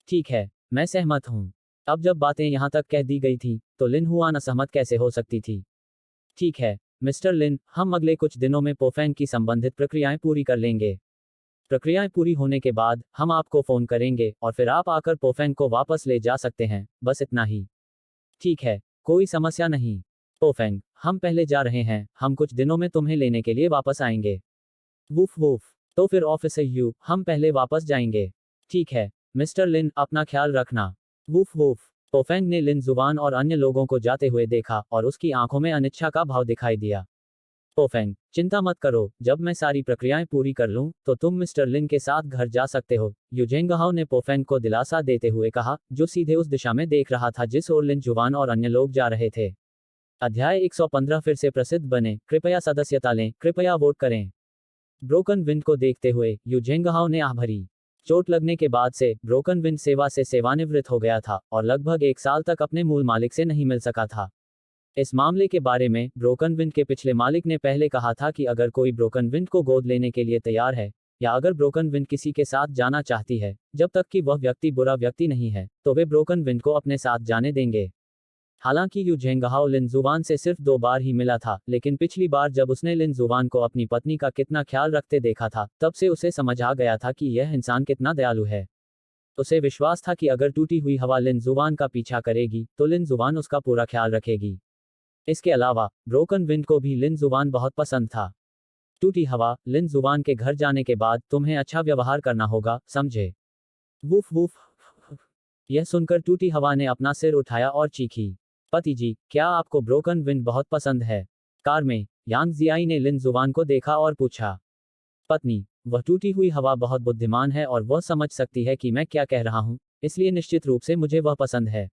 ठीक है, मैं सहमत हूं। अब जब बातें यहां तक कह दी गई थी, तो लिन हुआन असहमत कैसे हो सकती थी? ठीक है, मिस्टर लिन, हम अगले कुछ दिनों में पोफेंग की संबंधित प्रक्रियाएं पूरी कर लेंगे। प्रक्रियाएं पूरी होने के बाद हम आपको फोन करेंगे और फिर आप आकर पोफेंग को वापस ले जा सकते हैं, बस इतना ही। ठीक है, कोई समस्या नहीं। पोफेंग, हम पहले जा रहे हैं, हम कुछ दिनों में तुम्हें लेने के लिए वापस आएंगे। Woof woof. तो फिर ऑफिसर यू, हम पहले वापस जाएंगे। ठीक है, मिस्टर लिन, अपना ख्याल रखना। Woof woof. पोफेंग ने लिन जुबान और अन्य लोगों को जाते हुए देखा और उसकी आंखों में अनिच्छा का भाव दिखाई दिया। पोफेंग, चिंता मत करो, जब मैं सारी प्रक्रियाएं पूरी कर लूं, तो तुम मिस्टर लिन के साथ घर जा सकते हो, यू झेंगहाओ ने पोफेंग को दिलासा देते हुए कहा, जो सीधे उस दिशा में देख रहा था जिस ओर लिन जुबान और अन्य लोग जा रहे थे। अध्याय 115 फिर से प्रसिद्ध बने, कृपया सदस्यता लें, कृपया वोट करें। ब्रोकन विंड को देखते हुए यू झेंगहाओ ने आह भरी। चोट लगने के बाद से ब्रोकन विंड सेवा से सेवानिवृत्त हो गया था और लगभग 1 साल तक अपने मूल मालिक से नहीं मिल सका था। इस मामले के बारे में ब्रोकन विंड के पिछले मालिक ने पहले कहा था कि अगर कोई ब्रोकन विंड को गोद लेने के लिए तैयार है, या अगर ब्रोकन विंड किसी के साथ जाना चाहती है, जब तक कि वह व्यक्ति बुरा व्यक्ति नहीं है, तो वे ब्रोकन विंड को अपने साथ जाने देंगे। हालांकि यू झेंगहाओ लिन जुवान से सिर्फ 2 बार ही मिला था, लेकिन पिछली बार जब उसने लिन जुवान को अपनी पत्नी का कितना ख्याल रखते देखा था, तब से उसे समझ आ गया था कि यह इंसान कितना दयालु है। उसे विश्वास था कि अगर टूटी हुई हवा लिन जुवान का पीछा करेगी, तो लिन जुवान उसका पूरा ख्याल रखेगी। इसके अलावा ब्रोकन विंड को भी लिन जुवान बहुत पसंद था। टूटी हवा, लिन जुवान के घर जाने के बाद तुम्हें अच्छा व्यवहार करना होगा, समझे? Woof woof. यह सुनकर टूटी हवा ने अपना सिर उठाया और चीखी। पति जी, क्या आपको ब्रोकन विंड बहुत पसंद है? कार में यांग जियाई ने लिन जुवान को देखा और पूछा। पत्नी, वह टूटी हुई हवा बहुत बुद्धिमान है और वह समझ सकती है कि मैं क्या कह रहा हूँ, इसलिए निश्चित रूप से मुझे वह पसंद है।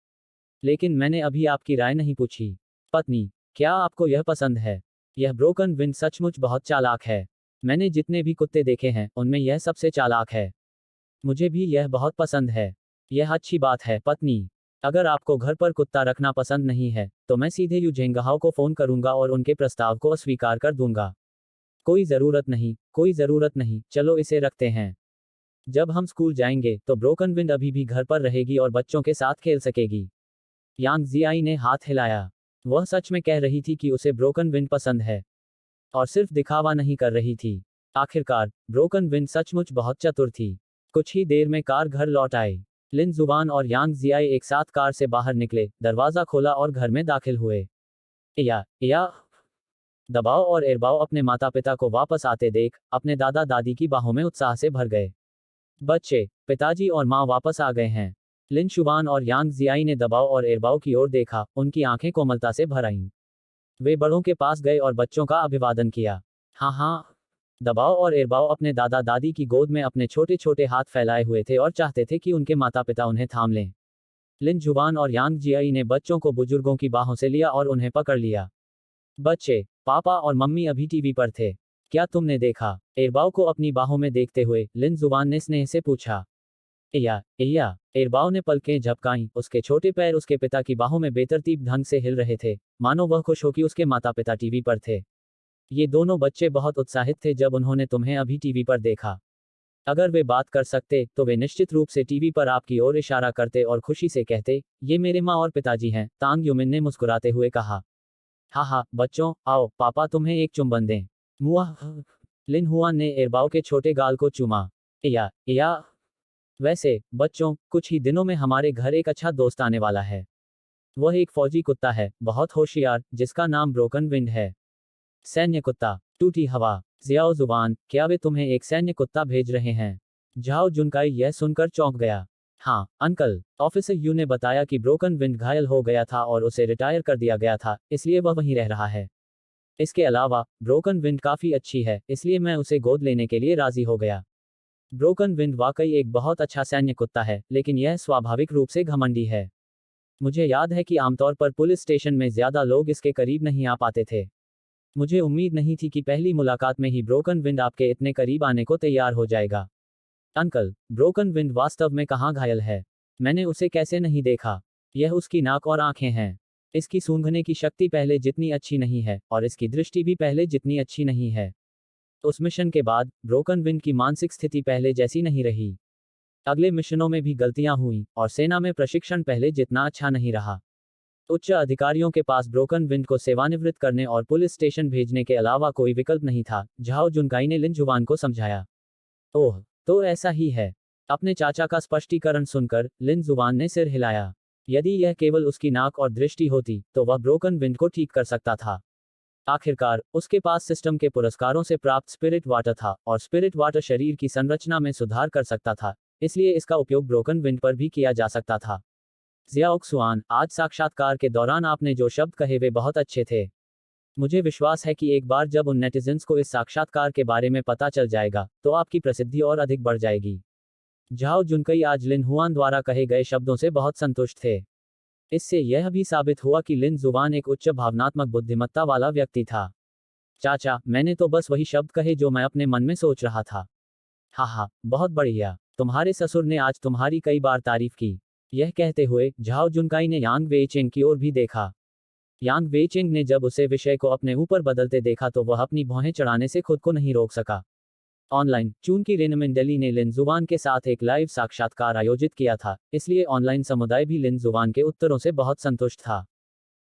लेकिन मैंने अभी आपकी राय नहीं पूछी। पत्नी, क्या आपको यह पसंद है? यह ब्रोकन विंड सचमुच बहुत चालाक है। मैंने जितने भी कुत्ते देखे हैं, उनमें यह सबसे चालाक है। मुझे भी यह बहुत पसंद है। यह अच्छी बात है, पत्नी। अगर आपको घर पर कुत्ता रखना पसंद नहीं है, तो मैं सीधे यू झेंगहाओ को फोन करूंगा और उनके प्रस्ताव को अस्वीकार कर दूंगा। कोई ज़रूरत नहीं, कोई ज़रूरत नहीं, चलो इसे रखते हैं। जब हम स्कूल जाएंगे, तो ब्रोकन विंड अभी भी घर पर रहेगी और बच्चों के साथ खेल सकेगी। यांग जियाई ने हाथ हिलाया। वह सच में कह रही थी कि उसे ब्रोकन विंड पसंद है, और सिर्फ दिखावा नहीं कर रही थी। आखिरकार, ब्रोकन विंड सचमुच बहुत चतुर थी। कुछ ही देर में कार घर लौट आई। लिन जुबान और यांग जियाई एक साथ कार से बाहर निकले, दरवाजा खोला और घर में दाखिल हुए। या दबाव और एरबाव अपने माता पिता को वापस आते देख अपने दादा दादी की बाहों में उत्साह से भर गए। बच्चे, पिताजी और माँ वापस आ गए हैं। लिन शुबान और यांग जियाई ने दबाव और एरबाव की ओर देखा, उनकी आंखें कोमलता से भर आईं। वे बड़ों के पास गए और बच्चों का अभिवादन किया। हाँ हाँ। दबाव और एरबाव अपने दादा दादी की गोद में अपने छोटे छोटे हाथ फैलाए हुए थे और चाहते थे कि उनके माता पिता उन्हें थाम लें। लिन जुबान और यांग जियाई ने बच्चों को बुजुर्गों की बाहों से लिया और उन्हें पकड़ लिया। बच्चे, पापा और मम्मी अभी टीवी पर थे। क्या तुमने देखा? एरबाव को अपनी बाहों में देखते हुए लिन जुबान ने स्नेह से पूछा। या एरबाव ने पलकें झपकाईं, उसके छोटे पैर उसके पिता की बाहों में बेतरतीब ढंग से हिल रहे थे, मानो वह खुश हो कि उसके माता पिता टीवी पर थे। ये दोनों बच्चे बहुत उत्साहित थे जब उन्होंने तुम्हें अभी टीवी पर देखा। अगर वे बात कर सकते, तो वे निश्चित रूप से टीवी पर आपकी ओर इशारा करते और खुशी से कहते, ये मेरे माँ और पिताजी हैं, तांग युमिन ने मुस्कुराते हुए कहा। हाँ, बच्चों, आओ, पापा तुम्हें एक चुंबन दें। मुआ। लिन हुआन ने एरबाव के छोटे गाल को चूमा। या वैसे, बच्चों, कुछ ही दिनों में हमारे घर एक अच्छा दोस्त आने वाला है। वह एक फौजी कुत्ता है, बहुत होशियार, जिसका नाम ब्रोकन विंड है। सैन्य कुत्ता। टूटी हवा। जियाओ जुबान, क्या वे तुम्हें एक सैन्य कुत्ता भेज रहे हैं? झाओ जुनकाई यह सुनकर चौंक गया। हाँ, अंकल, ऑफिसर यू ने बताया कि ब्रोकन विंड घायल हो गया था और उसे रिटायर कर दिया गया था, इसलिए वह वहीं रह रहा है। इसके अलावा, ब्रोकन विंड काफी अच्छी है, इसलिए मैं उसे गोद लेने के लिए राजी हो गया। ब्रोकन विंड वाकई एक बहुत अच्छा सैन्य कुत्ता है, लेकिन यह स्वाभाविक रूप से घमंडी है। मुझे याद है कि आमतौर पर पुलिस स्टेशन में ज्यादा लोग इसके करीब नहीं आ पाते थे। मुझे उम्मीद नहीं थी कि पहली मुलाकात में ही ब्रोकन विंड आपके इतने करीब आने को तैयार हो जाएगा। अंकल, ब्रोकन विंड वास्तव में कहाँ घायल है? मैंने उसे कैसे नहीं देखा? यह उसकी नाक और आंखें हैं। इसकी सूंघने की शक्ति पहले जितनी अच्छी नहीं है, और इसकी दृष्टि भी पहले जितनी अच्छी नहीं है। उस मिशन के बाद ब्रोकन विंड की मानसिक स्थिति पहले जैसी नहीं रही। अगले मिशनों में भी गलतियां हुई, और सेना में प्रशिक्षण पहले जितना अच्छा नहीं रहा। उच्च अधिकारियों के पास ब्रोकन विंड को सेवानिवृत्त करने और पुलिस स्टेशन भेजने के अलावा कोई विकल्प नहीं था, झाओ जुनकाई ने लिन जुबान को समझाया। ओह, तो ऐसा ही है। अपने चाचा का स्पष्टीकरण सुनकर लिन जुबान ने सिर हिलाया। यदि यह केवल उसकी नाक और दृष्टि होती, तो वह ब्रोकन विंड को ठीक कर सकता था। आखिरकार, उसके पास सिस्टम के पुरस्कारों से प्राप्त स्पिरिट वाटर था, और स्पिरिट वाटर शरीर की संरचना में सुधार कर सकता था, इसलिए इसका उपयोग ब्रोकन विंड पर भी किया जा सकता था। जियाओक्सुआन, आज साक्षात्कार के दौरान आपने जो शब्द कहे वे बहुत अच्छे थे। मुझे विश्वास है कि एक बार जब उन नेटिजन्स को इस साक्षात्कार के बारे में पता चल जाएगा, तो आपकी प्रसिद्धि और अधिक बढ़ जाएगी। झाओ जुनकई आज लिन हुआन द्वारा कहे गए शब्दों से बहुत संतुष्ट थे। इससे यह भी साबित हुआ कि लिन जुबान एक उच्च भावनात्मक बुद्धिमत्ता वाला व्यक्ति था। चाचा, मैंने तो बस वही शब्द कहे जो मैं अपने मन में सोच रहा था। हाँ, बहुत बढ़िया। तुम्हारे ससुर ने आज तुम्हारी कई बार तारीफ की। यह कहते हुए झाओ जुनकाई ने यांग वेइचेंग की ओर भी देखा। यांग वेइचेंग ने जब उसे विषय को अपने ऊपर बदलते देखा तो वह अपनी भौहें चढ़ाने से खुद को नहीं रोक सका। ऑनलाइन, चून की रेनमिंडली ने लिन जुबान के साथ एक लाइव साक्षात्कार आयोजित किया था, इसलिए ऑनलाइन समुदाय भी लिन जुबान के उत्तरों से बहुत संतुष्ट था।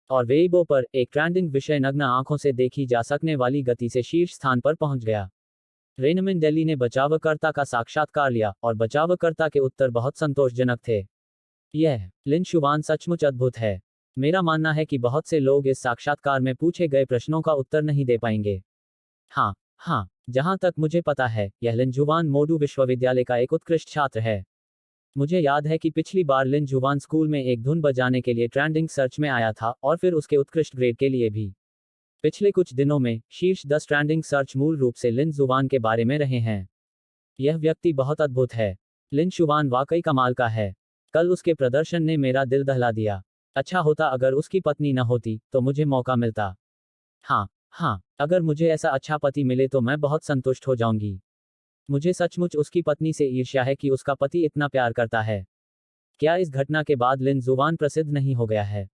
और वेइबो पर एक ट्रेंडिंग विषय नग्न आंखों से देखी जा सकने वाली गति से शीर्ष स्थान पर पहुंच गया। रेनमिन डेली ने बचावकर्ता का साक्षात्कार लिया और बचावकर्ता के उत्तर बहुत संतोषजनक थे। यह लिन शुवान सचमुच अद्भुत है। मेरा मानना है कि बहुत से लोग इस साक्षात्कार में पूछे गए प्रश्नों का उत्तर नहीं दे पाएंगे। हाँ, हाँ, जहां तक मुझे पता है, यह लिन जुवान मोडू विश्वविद्यालय का एक उत्कृष्ट छात्र है। मुझे याद है कि पिछली बार लिन जुवान स्कूल में एक धुन बजाने के लिए ट्रेंडिंग सर्च में आया था और फिर उसके उत्कृष्ट ग्रेड के लिए भी। पिछले कुछ दिनों में शीर्ष 10 ट्रेंडिंग सर्च मूल रूप से लिन जुवान के बारे में रहे हैं। यह व्यक्ति बहुत अद्भुत है। लिन शुवान वाकई कमाल का है। कल उसके प्रदर्शन ने मेरा दिल दहला दिया। अच्छा होता अगर उसकी पत्नी न होती तो मुझे मौका मिलता। हाँ, हाँ, अगर मुझे ऐसा अच्छा पति मिले तो मैं बहुत संतुष्ट हो जाऊंगी। मुझे सचमुच उसकी पत्नी से ईर्ष्या है कि उसका पति इतना प्यार करता है। क्या इस घटना के बाद लिन जुवान प्रसिद्ध नहीं हो गया है?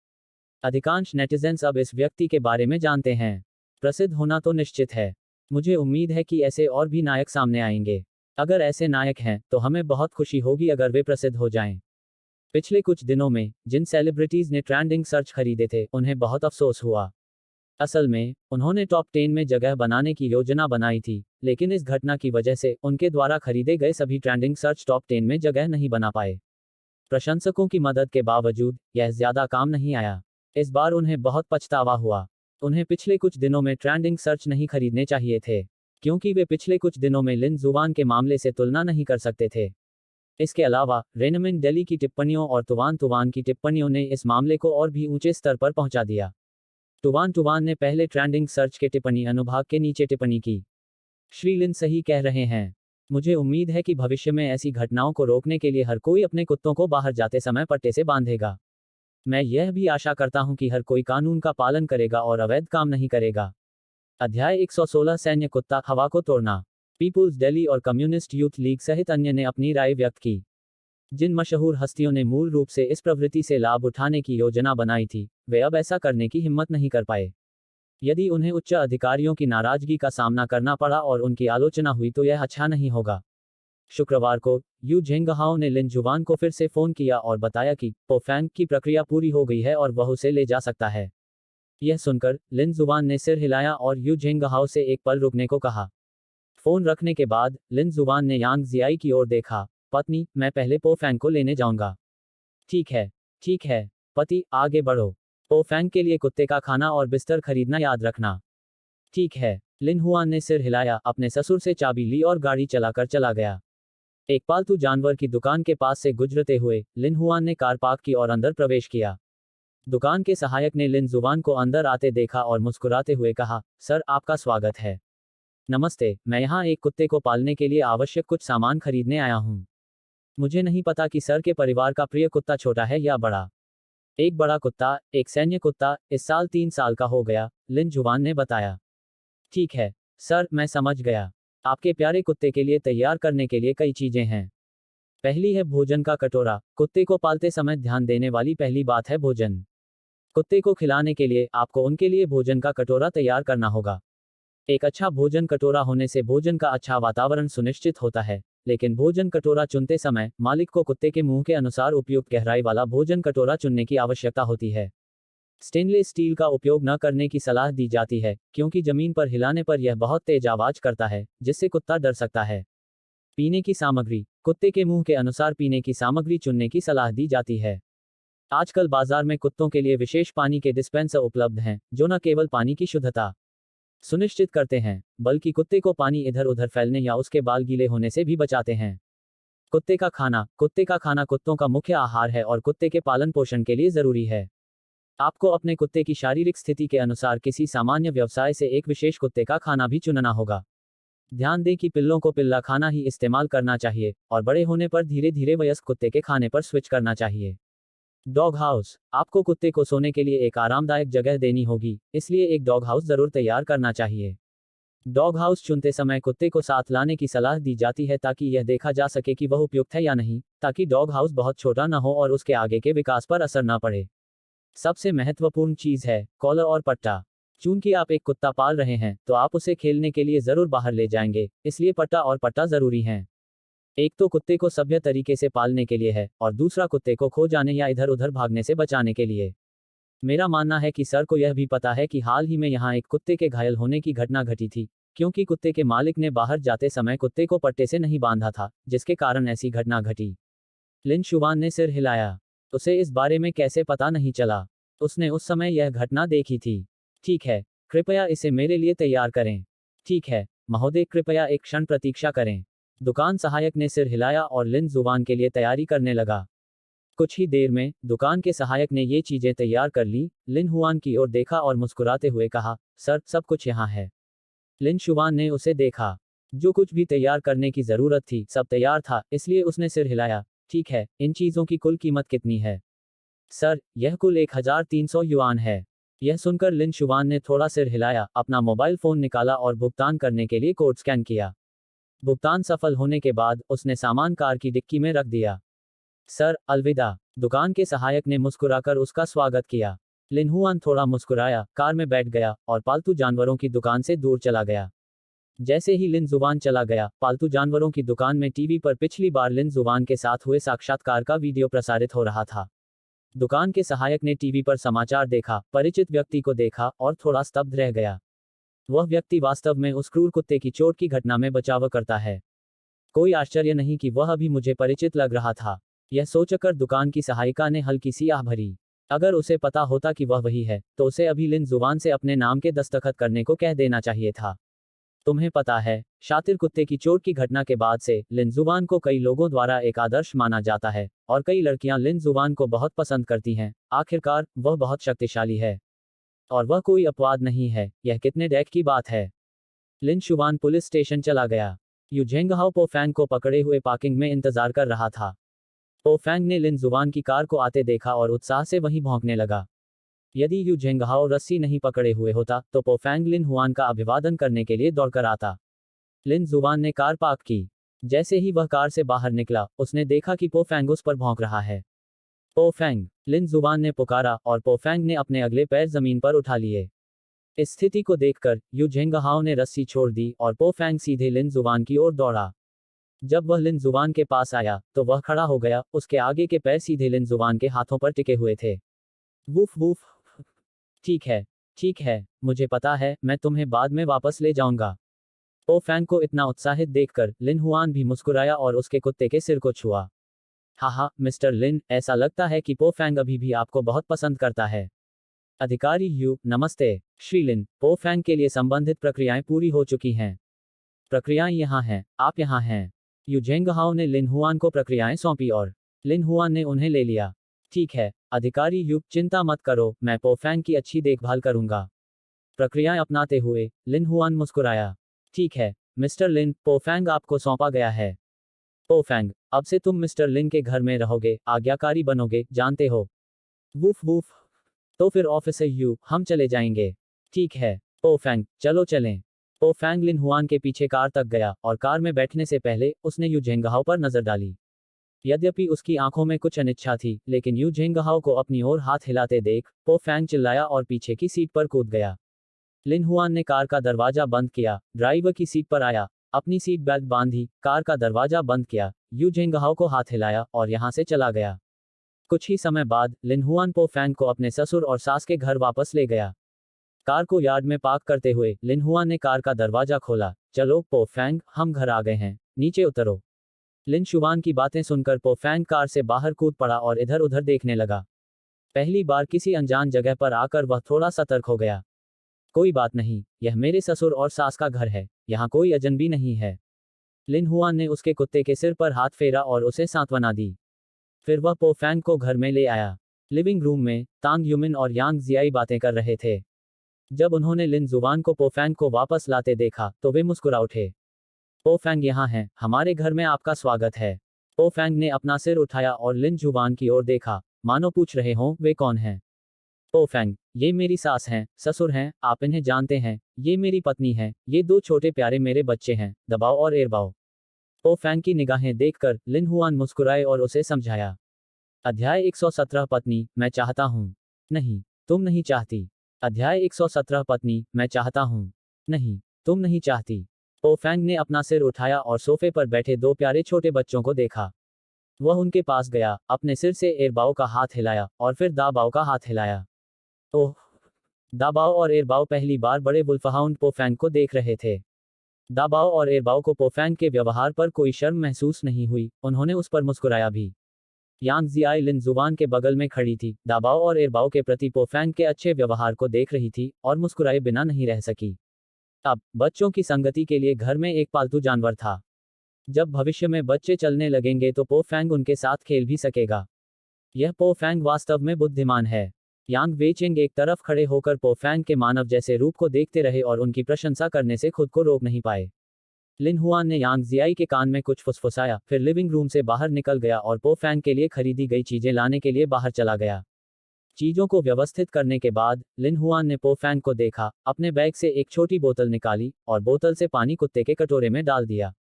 अधिकांश नेटिजन्स अब इस व्यक्ति के बारे में जानते हैं। प्रसिद्ध होना तो निश्चित है। मुझे उम्मीद है कि ऐसे और भी नायक सामने आएंगे। अगर ऐसे नायक हैं तो हमें बहुत खुशी होगी अगर वे प्रसिद्ध हो जाएं। पिछले कुछ दिनों में जिन सेलिब्रिटीज ने ट्रेंडिंग सर्च खरीदे थे उन्हें बहुत अफसोस हुआ। असल में उन्होंने टॉप 10 में जगह बनाने की योजना बनाई थी, लेकिन इस घटना की वजह से उनके द्वारा खरीदे गए सभी ट्रेंडिंग सर्च टॉप 10 में जगह नहीं बना पाए। प्रशंसकों की मदद के बावजूद यह ज्यादा काम नहीं आया। इस बार उन्हें बहुत पछतावा हुआ। उन्हें पिछले कुछ दिनों में ट्रेंडिंग सर्च नहीं खरीदने चाहिए थे, क्योंकि वे पिछले कुछ दिनों में लिन जुवान के मामले से तुलना नहीं कर सकते थे। इसके अलावा रेनमिन डेली की टिप्पणियों और तुवान तुवान की टिप्पणियों ने इस मामले को और भी ऊंचे स्तर पर पहुंचा दिया। तुवान तुवान ने पहले ट्रेंडिंग सर्च के टिप्पणी अनुभाग के नीचे टिप्पणी की। श्री लिन सही कह रहे हैं। मुझे उम्मीद है कि भविष्य में ऐसी घटनाओं को रोकने के लिए हर कोई अपने कुत्तों को बाहर जाते समय पट्टे से बांधेगा। मैं यह भी आशा करता हूं कि हर कोई कानून का पालन करेगा और अवैध काम नहीं करेगा। अध्याय 116 सैन्य कुत्ता हवा को तोड़ना। पीपुल्स डेली और कम्युनिस्ट यूथ लीग सहित अन्य ने अपनी राय व्यक्त की। जिन मशहूर हस्तियों ने मूल रूप से इस प्रवृत्ति से लाभ उठाने की योजना बनाई थी, वे अब ऐसा करने की हिम्मत नहीं कर पाए। यदि उन्हें उच्च अधिकारियों की नाराजगी का सामना करना पड़ा और उनकी आलोचना हुई तो यह अच्छा नहीं होगा। शुक्रवार को यू झेंगहाओ ने लिन जुवान को फिर से फोन किया और बताया कि पोफैंग की प्रक्रिया पूरी हो गई है और वह उसे ले जा सकता है। यह सुनकर लिन जुवान ने सिर हिलाया और यू झेंगहाओ से एक पल रुकने को कहा। फोन रखने के बाद लिन जुवान ने यांग जियाई की ओर देखा। पत्नी, मैं पहले पोफैंग को लेने जाऊंगा। ठीक है, ठीक है। पति, आगे बढ़ो। पोफैंग के लिए कुत्ते का खाना और बिस्तर खरीदना याद रखना। ठीक है। लिन हुआन ने सिर हिलाया, अपने ससुर से चाबी ली और गाड़ी चलाकर चला गया। एक पालतू जानवर की दुकान के पास से गुजरते हुए लिन हुआन ने कार पार्क की और अंदर प्रवेश किया। दुकान के सहायक ने लिन जुवान को अंदर आते देखा और मुस्कुराते हुए कहा, सर, आपका स्वागत है। नमस्ते, मैं यहाँ एक कुत्ते को पालने के लिए आवश्यक कुछ सामान खरीदने आया हूँ। मुझे नहीं पता कि सर के परिवार का प्रिय कुत्ता छोटा है या बड़ा। एक बड़ा कुत्ता, एक सैन्य कुत्ता, इस साल 3 साल का हो गया, लिन जुवान ने बताया। ठीक है, सर, मैं समझ गया। आपके प्यारे कुत्ते के लिए तैयार करने के लिए कई चीजें हैं। पहली है भोजन का कटोरा। कुत्ते को पालते समय ध्यान देने वाली पहली बात है भोजन। कुत्ते को खिलाने के लिए आपको उनके लिए भोजन का कटोरा तैयार करना होगा। एक अच्छा भोजन कटोरा होने से भोजन का अच्छा वातावरण सुनिश्चित होता है, लेकिन भोजन कटोरा चुनते समय मालिक को कुत्ते के मुंह के अनुसार उपयुक्त गहराई वाला भोजन कटोरा चुनने की आवश्यकता होती है। स्टेनलेस स्टील का उपयोग न करने की सलाह दी जाती है, क्योंकि जमीन पर हिलाने पर यह बहुत तेज आवाज करता है, जिससे कुत्ता डर सकता है। पीने की सामग्री। कुत्ते के मुंह के अनुसार पीने की सामग्री चुनने की सलाह दी जाती है। आजकल बाजार में कुत्तों के लिए विशेष पानी के डिस्पेंसर उपलब्ध हैं, जो न केवल पानी की शुद्धता सुनिश्चित करते हैं, बल्कि कुत्ते को पानी इधर उधर फैलने या उसके बाल गीले होने से भी बचाते हैं। कुत्ते का खाना। कुत्ते का खाना कुत्तों का मुख्य आहार है और कुत्ते के पालन पोषण के लिए जरूरी है। आपको अपने कुत्ते की शारीरिक स्थिति के अनुसार किसी सामान्य व्यवसाय से एक विशेष कुत्ते का खाना भी चुनना होगा। ध्यान दें कि पिल्लों को पिल्ला खाना ही इस्तेमाल करना चाहिए और बड़े होने पर धीरे धीरे वयस्क कुत्ते के खाने पर स्विच करना चाहिए। Dog house. आपको कुत्ते को सोने के लिए एक आरामदायक जगह देनी होगी, इसलिए एक डॉग हाउस जरूर तैयार करना चाहिए। डॉग हाउस चुनते समय कुत्ते को साथ लाने की सलाह दी जाती है ताकि यह देखा जा सके कि वह उपयुक्त है या नहीं, ताकि डॉग हाउस बहुत छोटा न हो और उसके आगे के विकास पर असर न पड़े। सबसे महत्वपूर्ण चीज है कॉलर और पट्टा। चूंकि आप एक कुत्ता पाल रहे हैं तो आप उसे खेलने के लिए जरूर बाहर ले जाएंगे, इसलिए पट्टा और पट्टा जरूरी हैं। एक तो कुत्ते को सभ्य तरीके से पालने के लिए है और दूसरा कुत्ते को खो जाने या इधर उधर भागने से बचाने के लिए। मेरा मानना है कि सर को यह भी पता है कि हाल ही में यहाँ एक कुत्ते के घायल होने की घटना घटी थी, क्योंकि कुत्ते के मालिक ने बाहर जाते समय कुत्ते को पट्टे से नहीं बांधा था, जिसके कारण ऐसी घटना घटी। लिन शुवान ने सिर हिलाया। उसे इस बारे में कैसे पता नहीं चला? उसने उस समय यह घटना देखी थी। ठीक है, कृपया इसे मेरे लिए तैयार करें। ठीक है, महोदय, कृपया एक क्षण प्रतीक्षा करें। दुकान सहायक ने सिर हिलाया और लिन जुवान के लिए तैयारी करने लगा। कुछ ही देर में दुकान के सहायक ने ये चीजें तैयार कर ली। लिन हुआन की ओर देखा और मुस्कुराते हुए कहा, सर, सब कुछ यहाँ है। लिन शुवान ने उसे देखा। जो कुछ भी तैयार करने की जरूरत थी सब तैयार था, इसलिए उसने सिर हिलाया। ठीक है, इन चीजों की कुल कीमत कितनी है? सर, यह कुल 1300 युआन है। यह सुनकर लिन शुवान ने थोड़ा सिर हिलाया, अपना मोबाइल फोन निकाला और भुगतान करने के लिए कोड स्कैन किया। भुगतान सफल होने के बाद उसने सामान कार की डिक्की में रख दिया। सर, अलविदा, दुकान के सहायक ने मुस्कुराकर उसका स्वागत किया। लिन हुआन थोड़ा मुस्कुराया, कार में बैठ गया और पालतू जानवरों की दुकान से दूर चला गया। जैसे ही लिन जुबान चला गया, पालतू जानवरों की दुकान में टीवी पर पिछली बार लिन जुबान के साथ हुए साक्षात्कार का वीडियो प्रसारित हो रहा था। दुकान के सहायक ने टीवी पर समाचार देखा, परिचित व्यक्ति को देखा और थोड़ा स्तब्ध रह गया। वह व्यक्ति वास्तव में उस क्रूर कुत्ते की चोट की घटना में बचाव करता है। कोई आश्चर्य नहीं कि वह अभी मुझे परिचित लग रहा था। यह सोचकर दुकान की सहायिका ने हल्की सी आह भरी। अगर उसे पता होता कि वह वही है, तो उसे अभी लिन जुबान से अपने नाम के दस्तखत करने को कह देना चाहिए था। तुम्हें पता है, शातिर कुत्ते की चोट की घटना के बाद से लिन जुबान को कई लोगों द्वारा एक आदर्श माना जाता है, और कई लड़कियां लिन जुबान को बहुत पसंद करती हैं। आखिरकार, वह बहुत शक्तिशाली है। और वह कोई अपवाद नहीं है। यह कितने डैक की बात है। लिन शुवान पुलिस स्टेशन चला गया। यू झेंगहाओ पोफैंग को पकड़े हुए पार्किंग में इंतजार कर रहा था। पोफैंग ने लिन जुबान की कार को आते देखा और उत्साह से वहीं भौंकने लगा। यदि यू झेंगहाओ रस्सी नहीं पकड़े हुए होता, तो पोफैंग लिन हुआन का अभिवादन करने के लिए दौड़कर आता। लिन जुबान ने कार पार्क की। जैसे ही वह कार से बाहर निकला, उसने देखा कि पोफैंग उस पर भौंक रहा है। पोफैंग, लिन जुबान ने पुकारा और पोफैंग ने अपने अगले पैर जमीन पर उठा लिए। इस स्थिति को देखकर यू झेंगहाओ ने रस्सी छोड़ दी और पोफैंग सीधे लिन जुबान की ओर दौड़ा। जब वह लिन जुबान के पास आया, तो वह खड़ा हो गया। उसके आगे के पैर सीधे लिन जुबान के हाथों पर टिके हुए थे। Woof woof. ठीक है, ठीक है, मुझे पता है, मैं तुम्हें बाद में वापस ले जाऊंगा। पोफैंग को इतना उत्साहित देखकर लिन हुआन भी मुस्कुराया और उसके कुत्ते के सिर को छुआ। हाहा, मिस्टर लिन, ऐसा लगता है कि पोफैंग अभी भी आपको बहुत पसंद करता है। अधिकारी यू, नमस्ते। श्री लिन, पोफैंग के लिए संबंधित प्रक्रियाएं पूरी हो चुकी हैं। प्रक्रियाएं यहाँ हैं, आप यहाँ हैं। यू झेंगहाओ ने लिन हुआन को प्रक्रियाएं सौंपी और लिन हुआन ने उन्हें ले लिया। ठीक है, अधिकारी यू, चिंता मत करो, मैं पोफैंग की अच्छी देखभाल करूंगा। प्रक्रियाएं अपनाते हुए लिन हुआन मुस्कुराया। ठीक है, मिस्टर लिन, पोफैंग आपको सौंपा गया है। पोफैंग, अब से तुम मिस्टर लिन के घर में रहोगे, आज्ञाकारी बनोगे, जानते हो। Woof woof. तो फिर ऑफिसर यू, हम चले जाएंगे। ठीक है, पोफैंग, चलो चलें। पोफैंग लिन हुआन के पीछे कार तक गया और कार में बैठने से पहले उसने यू झेंगहाओ पर नजर डाली। यद्यपि उसकी आंखों में कुछ अनिच्छा थी, लेकिन यू झेंगहाओ को अपनी ओर हाथ हिलाते देख पोफैंग चिल्लाया और पीछे की सीट पर कूद गया। लिन हुआन ने कार का दरवाजा बंद किया, ड्राइवर की सीट पर आया, अपनी सीट बेल्ट बांधी, कार का दरवाजा बंद किया, यू झेंगहाओ को हाथ हिलाया और यहां से चला गया। कुछ ही समय बाद लिन हुआन पोफैंग को अपने ससुर और सास के घर वापस ले गया। कार को यार्ड में पार्क करते हुए लिन हुआन ने कार का दरवाजा खोला। चलो पोफैंग, हम घर आ गए हैं, नीचे उतरो। लिन शुवान की बातें सुनकर पोफैंग कार से बाहर कूद पड़ा और इधर उधर देखने लगा। पहली बार किसी अनजान जगह पर आकर वह थोड़ा सतर्क हो गया। कोई बात नहीं, यह मेरे ससुर और सास का घर है, यहाँ कोई अजनबी नहीं है। लिन हुआन ने उसके कुत्ते के सिर पर हाथ फेरा और उसे सांत्वना दी। फिर वह पोफैंग को घर में ले आया। लिविंग रूम में तांग युमिन और यांग जियाई बातें कर रहे थे। जब उन्होंने लिन जुबान को पोफैंग को वापस लाते देखा, तो वे मुस्कुरा उठे। पोफैंग यहाँ हैं, हमारे घर में आपका स्वागत है। पोफैंग ने अपना सिर उठाया और लिन जुबान की ओर देखा, मानो पूछ रहे हों, वे कौन हैं। पोफैंग, ये मेरी सास हैं, ससुर हैं, आप इन्हें जानते हैं, ये मेरी पत्नी है, ये दो छोटे प्यारे मेरे बच्चे हैं, दबाओ और एरबाओ। पोफैंग की निगाहें देखकर लिन हुआन मुस्कुराए और उसे समझाया। अध्याय 117 पत्नी, मैं चाहता हूँ। नहीं, तुम नहीं चाहती। अध्याय 117 पत्नी, मैं चाहता हूँ। नहीं, तुम नहीं चाहती। पोफैंग ने अपना सिर उठाया और सोफे पर बैठे दो प्यारे छोटे बच्चों को देखा। वह उनके पास गया, अपने सिर से एरबाओ का हाथ हिलाया और फिर दाबाओ का हाथ हिलाया। ओह! दाबाओ और एरबाओ पहली बार बड़े वुल्फहाउंड पोफैंग को देख रहे थे। दाबाओ और एरबाओ को पोफैंग के व्यवहार पर कोई शर्म महसूस नहीं हुई, उन्होंने उस पर मुस्कुराया भी। यांग जियाई लिन जुबान के बगल में खड़ी थी, दाबाओ और एरबाओ के प्रति पोफैंग के अच्छे व्यवहार को देख रही थी, और मुस्कुराए बिना नहीं रह सकी। अब, बच्चों की संगति के लिए घर में एक पालतू जानवर था। जब भविष्य में बच्चे चलने लगेंगे तो पोफैंग उनके साथ खेल भी सकेगा। यह पोफैंग वास्तव में बुद्धिमान है। यांग वेचिंग एक तरफ खड़े होकर पोफैंग के मानव जैसे रूप को देखते रहे और उनकी प्रशंसा करने से खुद को रोक नहीं पाए। लिन हुआन ने यांग जियाई के कान में कुछ फुसफुसाया, फिर लिविंग रूम से बाहर निकल गया और पोफैंग के लिए खरीदी गई चीजें लाने के लिए बाहर चला गया। चीजों को व्यवस्थित करने के बाद लिन हुआन ने पोफैंग को देखा, अपने बैग से एक छोटी बोतल निकाली और बोतल से पानी कुत्ते के कटोरे में डाल दिया।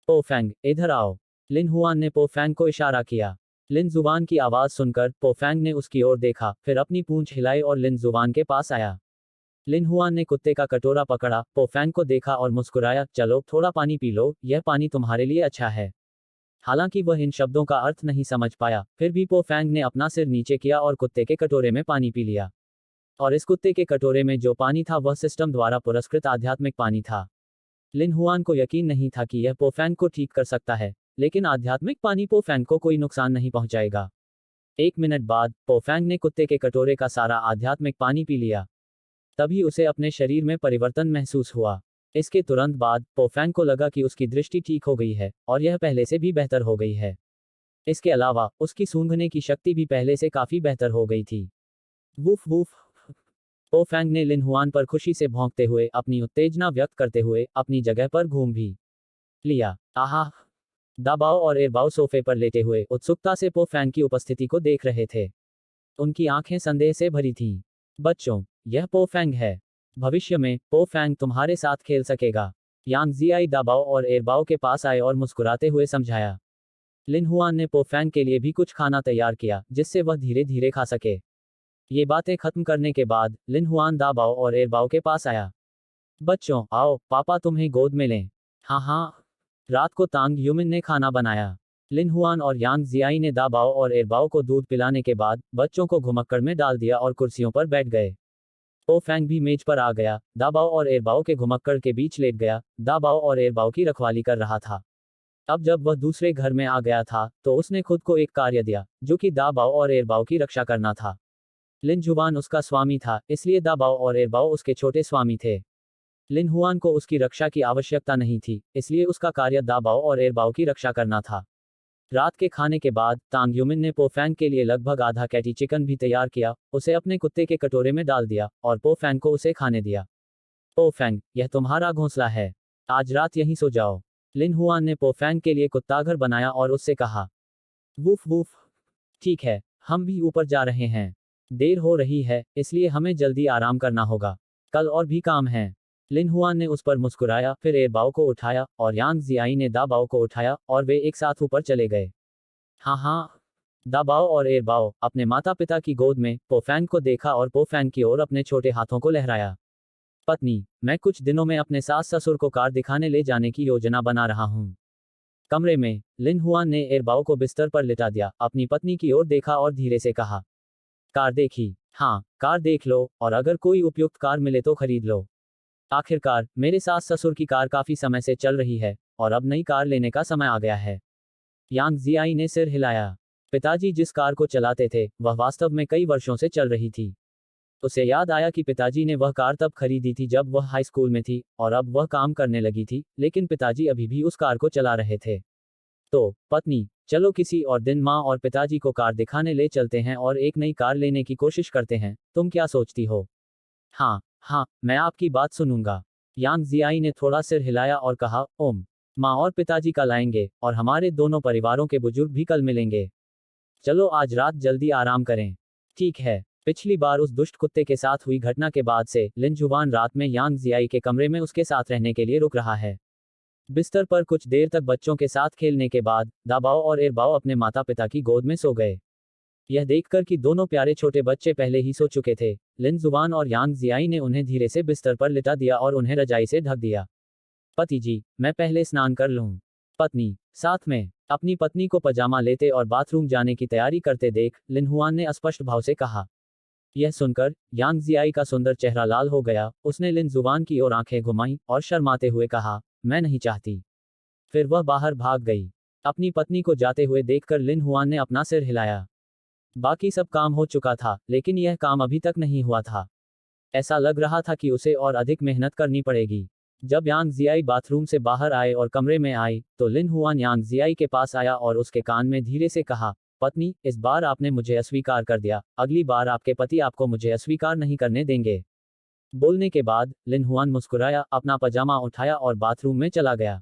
पोफैंग, इधर आओ। लिन हुआन ने पोफैंग को इशारा किया। लिन जुबान की आवाज सुनकर पोफैंग ने उसकी ओर देखा, फिर अपनी पूंछ हिलाई और लिन जुबान के पास आया। लिन हुआन ने कुत्ते का कटोरा पकड़ा, पोफैंग को देखा और मुस्कुराया, चलो थोड़ा पानी पी लो, यह पानी तुम्हारे लिए अच्छा है। हालांकि वह इन शब्दों का अर्थ नहीं समझ पाया, फिर भी पोफैंग ने अपना सिर नीचे किया और कुत्ते के कटोरे में पानी पी लिया। और इस कुत्ते के कटोरे में जो पानी था वह सिस्टम द्वारा पुरस्कृत आध्यात्मिक पानी था। लिन हुआन को यकीन नहीं था कि यह पोफैंग को ठीक कर सकता है, लेकिन आध्यात्मिक पानी पोफैंग को कोई नुकसान नहीं पहुंचाएगा। 1 मिनट बाद पोफैंग ने कुत्ते के कटोरे का सारा आध्यात्मिक पानी पी लिया। तभी उसे अपने शरीर में परिवर्तन महसूस हुआ। इसके तुरंत बाद पोफैंग को लगा कि उसकी दृष्टि ठीक हो गई है, और यह पहले से भी बेहतर हो गई है। इसके अलावा उसकी सूंघने की शक्ति भी पहले से काफी बेहतर हो गई थी। Woof woof. पोफैंग ने लिन हुआन पर खुशी से भौंकते हुए अपनी उत्तेजना व्यक्त करते हुए अपनी जगह पर घूम भी लिया। आहा! दाबाओ और एरबाओ सोफे पर लेटे हुए उत्सुकता से पोफैंग की उपस्थिति को देख रहे थे। उनकी आंखें संदेह से भरी थीं। बच्चों, यह पोफैंग है। भविष्य में पोफैंग तुम्हारे साथ खेल सकेगा। यांग जियाई दाबाओ और एरबाओ के पास आए और मुस्कुराते हुए समझाया। लिन हुआन ने पोफैंग के लिए भी कुछ खाना तैयार किया, जिससे वह धीरे धीरे खा सके। ये बातें खत्म करने के बाद लिन हुआन दाबाओ और एरबाओ के पास आया। बच्चों, आओ, पापा तुम्हें गोद में लें। हाँ हाँ। रात को तांग ह्यूमिन ने खाना बनाया। लिन हुआन और यांग जियाई ने दाबाओ और एरबाओ को दूध पिलाने के बाद बच्चों को घुमक्कड़ में डाल दिया और कुर्सियों पर बैठ गए। पोफैंग भी मेज पर आ गया, दाबाओ और एरबाओ के घुमक्कड़ के बीच लेट गया, दाबाओ और एरबाओ की रखवाली कर रहा था। अब जब वह दूसरे घर में आ गया था, तो उसने खुद को एक कार्य दिया, जो कि दाबाओ और एरबाओ की रक्षा करना था। लिन जुबान उसका स्वामी था, इसलिए दाबाओ और एरबाओ उसके छोटे स्वामी थे। लिन हुआन को उसकी रक्षा की आवश्यकता नहीं थी, इसलिए उसका कार्य दाबाओ और एरबाओ की रक्षा करना था। रात के खाने के बाद तांग यूमिन ने पोफैंग के लिए लगभग आधा कैटी चिकन भी तैयार किया, उसे अपने कुत्ते के कटोरे में डाल दिया, और पोफैंग को उसे खाने दिया। पोफैंग, यह तुम्हारा घोंसला है। आज रात यहीं सो जाओ। लिन हुआन ने पोफैंग के लिए कुत्ता घर बनाया और उससे कहा। Woof woof. ठीक है, हम भी ऊपर जा रहे हैं। देर हो रही है, इसलिए हमें जल्दी आराम करना होगा। कल और भी काम है। लिन हुआन ने उस पर मुस्कुराया, फिर एरबाओ को उठाया, और यांग जियाई ने दाबाओ को उठाया, और वे एक साथ ऊपर चले गए। हाँ हाँ। दाबाओ और एरबाओ अपने माता पिता की गोद में पोफैंग को देखा और पोफैंग की ओर अपने छोटे हाथों को लहराया। पत्नी, मैं कुछ दिनों में अपने सास ससुर को कार दिखाने ले जाने की योजना बना रहा हूँ। कमरे में लिन हुआन ने एरबाओ को बिस्तर पर लिटा दिया, अपनी पत्नी की ओर देखा और धीरे से कहा। कार देखी? हाँ, कार देख लो, और अगर कोई उपयुक्त कार मिले तो खरीद लो। आखिरकार मेरे सास ससुर की कार काफी समय से चल रही है, और अब नई कार लेने का समय आ गया है। यांग जियाई ने सिर हिलाया। पिताजी जिस कार को चलाते थे, वह वास्तव में कई वर्षों से चल रही थी। उसे याद आया कि पिताजी ने वह कार तब खरीदी थी जब वह हाई स्कूल में थी, और अब वह काम करने लगी थी, लेकिन पिताजी अभी भी उस कार को चला रहे थे। तो, पत्नी, चलो किसी और दिन माँ और पिताजी को कार दिखाने ले चलते हैं और एक नई कार लेने की कोशिश करते हैं, तुम क्या सोचती हो? हाँ, हाँ, मैं आपकी बात सुनूंगा। यांग जियाई ने थोड़ा सिर हिलाया और कहा, ओम। माँ और पिताजी कल आएंगे, और हमारे दोनों परिवारों के बुजुर्ग भी कल मिलेंगे। चलो आज रात जल्दी आराम करें। ठीक है। पिछली बार उस दुष्ट कुत्ते के साथ हुई घटना के बाद से लिन जुबान रात में यांग जियाई के कमरे में उसके साथ रहने के लिए रुक रहा है। बिस्तर पर कुछ देर तक बच्चों के साथ खेलने के बाद दाबाओ और एरबाओ अपने माता पिता की गोद में सो गए। यह देखकर कि दोनों प्यारे छोटे बच्चे पहले ही सो चुके थे, लिन जुबान और यांग जियाई ने उन्हें धीरे से बिस्तर पर लिटा दिया और उन्हें रजाई से ढक दिया। पति जी, मैं पहले स्नान कर लूं। पत्नी, साथ में। अपनी पत्नी को पजामा लेते और बाथरूम जाने की तैयारी करते देख लिन हुआन ने स्पष्ट भाव से कहा। यह सुनकर यांग जियाई का सुंदर चेहरा लाल हो गया। उसने लिन जुबान की ओर आंखें घुमाई और शर्माते हुए कहा, मैं नहीं चाहती। फिर वह बाहर भाग गई। अपनी पत्नी को जाते हुए देखकर लिन हुआन ने अपना सिर हिलाया। बाकी सब काम हो चुका था, लेकिन यह काम अभी तक नहीं हुआ था। ऐसा लग रहा था कि उसे और अधिक मेहनत करनी पड़ेगी। जब यांग जियाई बाथरूम से बाहर आए और कमरे में आई, तो लिन हुआन यांग जियाई के पास आया और उसके कान में धीरे से कहा, पत्नी, इस बार आपने मुझे अस्वीकार कर दिया, अगली बार आपके पति आपको मुझे अस्वीकार नहीं करने देंगे। बोलने के बाद लिन हुआन मुस्कुराया, अपना पजामा उठाया और बाथरूम में चला गया।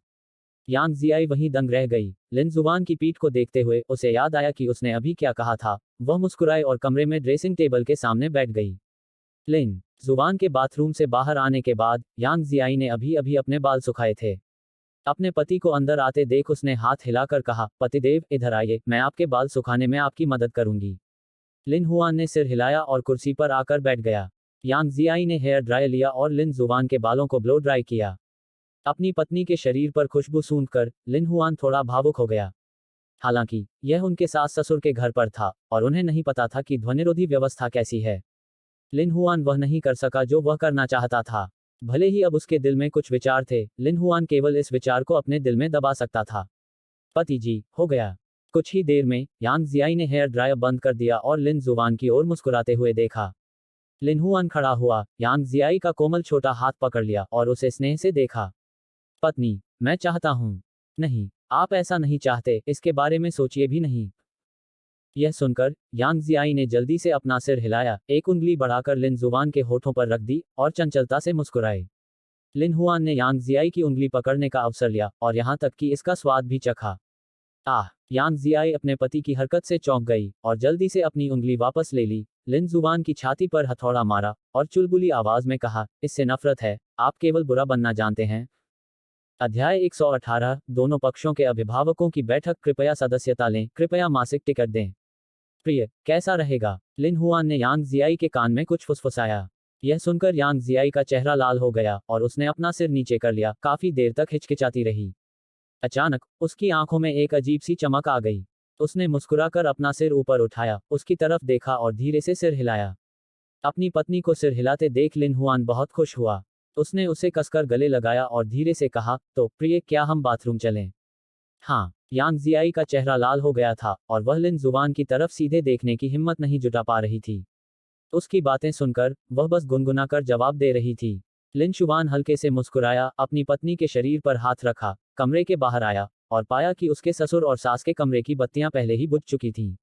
यांग जियाई वहीं दंग रह गई। लिन जुबान की पीठ को देखते हुए उसे याद आया कि उसने अभी क्या कहा था। वह मुस्कुराए और कमरे में ड्रेसिंग टेबल के सामने बैठ गई। लिन जुबान के बाथरूम से बाहर आने के बाद यांग जियाई ने अभी अभी अपने बाल सुखाए थे। अपने पति को अंदर आते देख उसने हाथ हिलाकर कहा, पतिदेव, इधर आइए, मैं आपके बाल सुखाने में आपकी मदद करूंगी। लिन हुआन ने सिर हिलाया और कुर्सी पर आकर बैठ गया। यांग जियाई ने हेयर ड्रायर लिया और लिन जुबान के बालों को ब्लो ड्राई किया। अपनी पत्नी के शरीर पर खुशबू सूंघकर लिन हुआन थोड़ा भावुक हो गया। हालांकि यह उनके सास ससुर के घर पर था और उन्हें नहीं पता था कि ध्वनिरोधी व्यवस्था कैसी है। लिन हुआन वह नहीं कर सका जो वह करना चाहता था। भले ही अब उसके दिल में कुछ विचार थे, लिन हुआन केवल इस विचार को अपने दिल में दबा सकता था। पति जी, हो गया। कुछ ही देर में यांग जियाई ने हेयर ड्रायर बंद कर दिया और लिन जुबान की ओर मुस्कुराते हुए देखा। लिन हुआन खड़ा हुआ, यांग जियाई का कोमल छोटा हाथ पकड़ लिया और उसे स्नेह से देखा। पत्नी, मैं चाहता हूं। नहीं, आप ऐसा नहीं चाहते, इसके बारे में सोचिए भी नहीं। यह सुनकर यांग जियाई ने जल्दी से अपना सिर हिलाया, एक उंगली बढ़ाकर लिन जुबान के होठों पर रख दी और चंचलता से मुस्कुराए। लिन हुआन ने यांग जियाई की उंगली पकड़ने का अवसर लिया और यहां तक कि इसका स्वाद भी चखा। आह! यांग जियाई अपने पति की हरकत से चौंक गई और जल्दी से अपनी उंगली वापस ले ली। लिन जुबान की छाती पर हथौड़ा मारा और चुलबुली आवाज में कहा, इससे नफरत है, आप केवल बुरा बनना जानते हैं। अध्याय 118, दोनों पक्षों के अभिभावकों की बैठक। कृपया सदस्यता लें, कृपया मासिक टिकट दें। प्रिय, कैसा रहेगा? लिन हुआन ने यांग जियाई के कान में कुछ फुसफुसाया। यह सुनकर यांग जियाई का चेहरा लाल हो गया और उसने अपना सिर नीचे कर लिया। काफी देर तक हिचकिचाती रही। अचानक उसकी आंखों में एक अजीब सी चमक आ गई। उसने मुस्कुराकर अपना सिर ऊपर उठाया, उसकी तरफ देखा और धीरे से सिर हिलाया। अपनी पत्नी को सिर हिलाते देख लिन हुआन बहुत खुश हुआ। उसने उसे कसकर गले लगाया और धीरे से कहा, तो प्रिय, क्या हम बाथरूम चलें? हाँ। यांग जियाई का चेहरा लाल हो गया था और वह लिन जुबान की तरफ सीधे देखने की हिम्मत नहीं जुटा पा रही थी। उसकी बातें सुनकर वह बस गुनगुनाकर जवाब दे रही थी। लिन शुबान हल्के से मुस्कुराया, अपनी पत्नी के शरीर पर हाथ रखा, कमरे के बाहर आया और पाया कि उसके ससुर और सास के कमरे की बत्तियां पहले ही बुझ चुकी थीं।